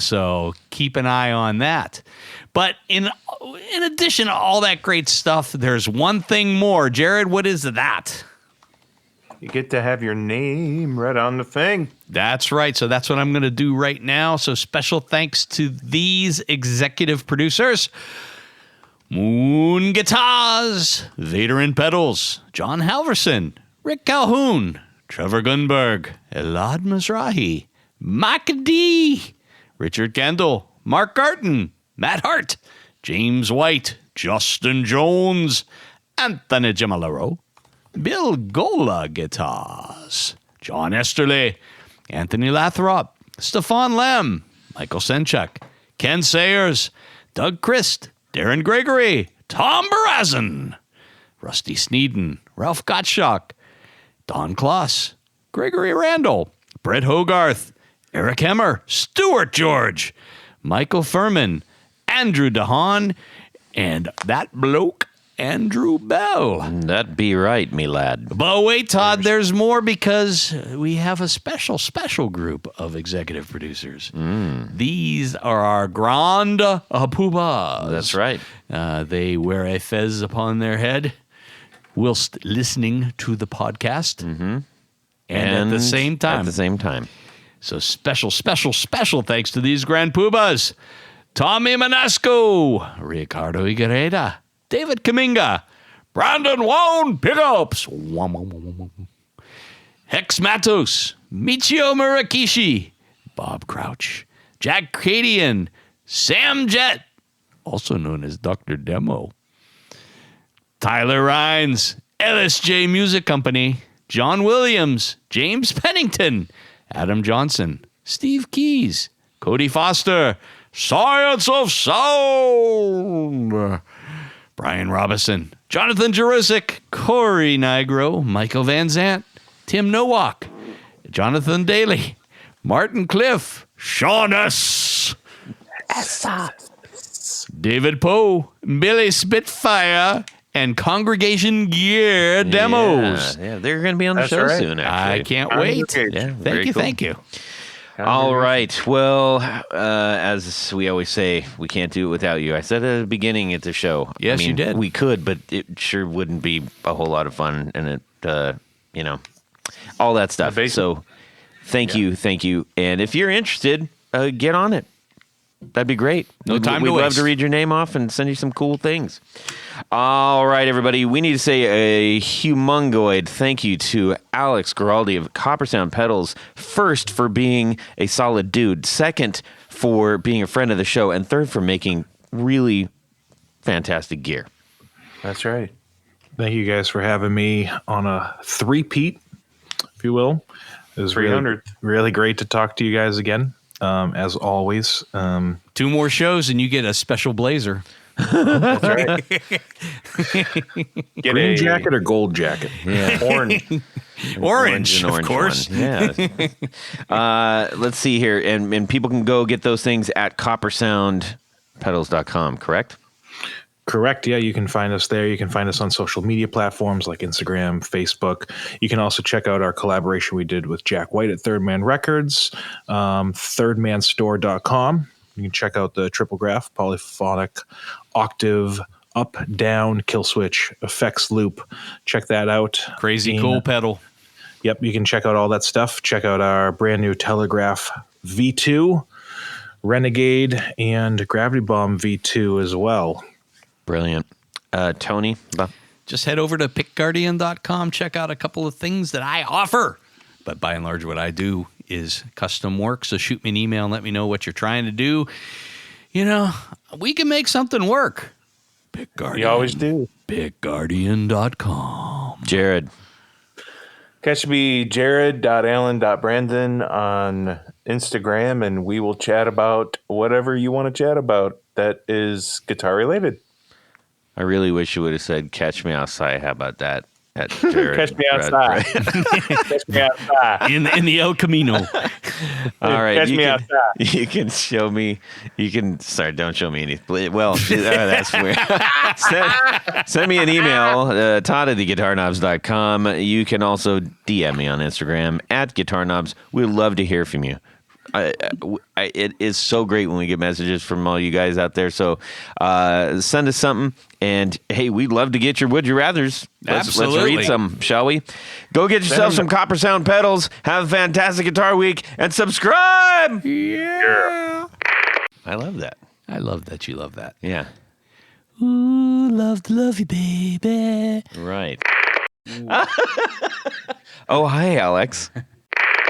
So keep an eye on that. But in addition to all that great stuff, there's one thing more. Jared, what is that? You get to have your name right on the thing. That's right. So that's what I'm going to do right now. So special thanks to these executive producers: Moon Guitars, Veteran Pedals, John Halverson, Rick Calhoun, Trevor Gunberg, Elad Mizrahi, Mac D, Richard Kendall, Mark Garton, Matt Hart, James White, Justin Jones, Anthony Gemalero, Bill Gola Guitars, John Esterly, Anthony Lathrop, Stefan Lem, Michael Senchuk, Ken Sayers, Doug Christ, Darren Gregory, Tom Barazin, Rusty Sneeden, Ralph Gottschalk, Don Kloss, Gregory Randall, Brett Hogarth, Eric Hemmer, Stuart George, Michael Furman, Andrew DeHaan, and that bloke, Andrew Bell. That be right, me lad. But wait, Todd, there's more, because we have a special group of executive producers. These are our Grand Poobahs. That's right. They wear a fez upon their head whilst listening to the podcast. Mm-hmm. And at the same time. So special thanks to these Grand Poobahs: Tommy Manasco, Ricardo Iguereda, David Kaminga, Brandon Wone Pickups, Hex Matos, Michio Murakishi, Bob Crouch, Jack Cadian, Sam Jett, also known as Dr. Demo, Tyler Rhines, LSJ Music Company, John Williams, James Pennington, Adam Johnson, Steve Keys, Cody Foster, Science of Sound, Brian Robinson, Jonathan Jurisic, Corey Nigro, Michael Van Zant, Tim Nowak, Jonathan Daly, Martin Cliff, Sean S. David Poe, Billy Spitfire, and Congregation Gear Demos. Yeah, they're going to be on the show soon, actually. I can't wait. Yeah, Thank you. All right. Well, as we always say, we can't do it without you. I said at the beginning of the show. Yes, you did. We could, but it sure wouldn't be a whole lot of fun, and it, all that stuff. So, thank you. And if you're interested, get on it. That'd be great. We'd love to read your name off and send you some cool things. All right, everybody. We need to say a humongoid thank you to Alex Guaraldi of Coppersound Pedals. First, for being a solid dude. Second, for being a friend of the show. And third, for making really fantastic gear. That's right. Thank you guys for having me on a three-peat, if you will. It was really great to talk to you guys again. As always. 2 more shows and you get a special blazer. That's right. Green jacket or gold jacket? Yeah. Orange, of course. Yeah. Let's see here. And people can go get those things at coppersoundpedals.com, correct? Correct. Yeah, you can find us there. You can find us on social media platforms like Instagram, Facebook. You can also check out our collaboration we did with Jack White at Third Man Records, thirdmanstore.com. You can check out the triple graph, polyphonic, octave, up, down, kill switch, effects loop. Check that out. Crazy cool pedal. Yep, you can check out all that stuff. Check out our brand new Telegraph V2, Renegade, and Gravity Bomb V2 as well. Brilliant. Tony? Just head over to pickguardian.com. Check out a couple of things that I offer. But by and large, what I do is custom work. So shoot me an email and let me know what you're trying to do. You know, we can make something work. Big Guardian. You always do. BigGuardian.com. Jared. Catch me jared.allen.brandon on Instagram, and we will chat about whatever you want to chat about that is guitar related. I really wish you would have said, catch me outside. How about that? At Jared, Catch me outside. Catch me outside. In the El Camino. All right. Catch me outside. You can show me. Sorry, don't show me anything. Well, that's weird. Send me an email, Todd at theguitarknobs.com. You can also DM me on Instagram at guitarknobs. We'd love to hear from you. It is so great when we get messages from all you guys out there. So send us something. And, hey, we'd love to get your Would You Rathers. Let's read some, shall we? Go get yourself some Coppersound pedals. Have a fantastic guitar week. And subscribe. Yeah. I love that. I love that you love that. Yeah. Ooh, love you, baby. Right. Oh, hi, Alex.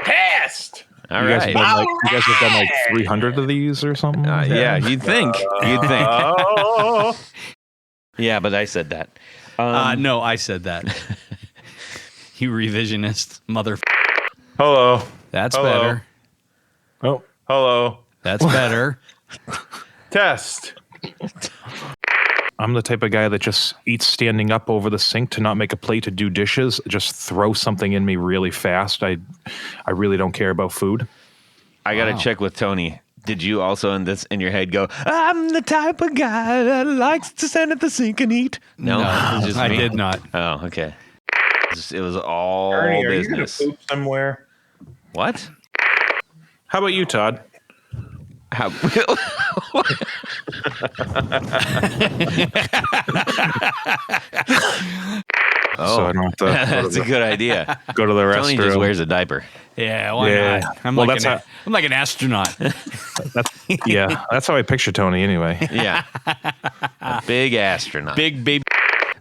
Passed. All You guys, right. you guys have done like 300 of these or something? Yeah, you'd think. Oh. Yeah, but I said that. No, I said that. You revisionist mother. Hello. That's Hello. better. Oh, hello. That's better. Test. I'm the type of guy that just eats standing up over the sink to not make a plate to do dishes. Just throw something in me really fast. I really don't care about food. I got to check with Tony. Did you also in your head go, I'm the type of guy that likes to stand at the sink and eat? No, it was just I me. did not. Oh, okay. It was all Ernie, are you going business. to poop somewhere? What? How about you, Todd? How? So I don't have to That's a good idea. go to the Tony just restroom. wears a diaper. Yeah, why Yeah. not? I'm Well, like an astronaut. That's how I picture Tony anyway. Yeah. A big astronaut. Big baby.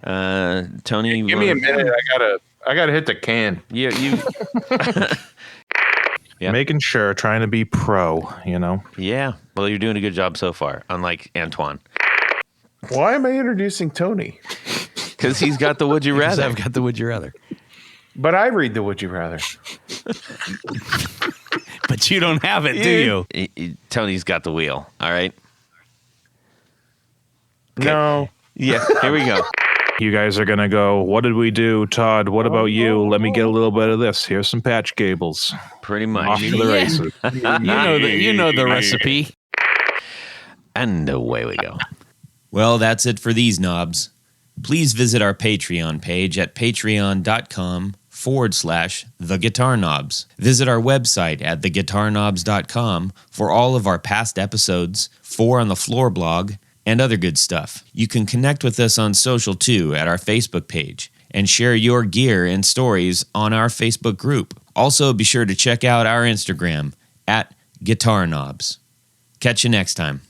Tony. Give me a minute. I gotta hit the can. You. Yeah. Making sure, trying to be pro, you know. Yeah. Well, you're doing a good job so far, unlike Antoine. Why am I introducing Tony? Because he's got the Would You Rather. I've got the Would You Rather. But I read the Would You Rather. But you don't have it, do you? Tony's got the wheel. All right. No. Yeah. Here we go. You guys are gonna go, what did we do, Todd? What about you? Let me get a little bit of this. Here's some patch cables. Pretty Off much. to the races. You know the recipe. And away we go. Well, that's it for these knobs. Please visit our Patreon page at patreon.com/theguitarknobs. Visit our website at theguitarknobs.com for all of our past episodes, 4 on the Floor blog, and other good stuff. You can connect with us on social too at our Facebook page and share your gear and stories on our Facebook group. Also, be sure to check out our Instagram at Guitar Knobs. Catch you next time.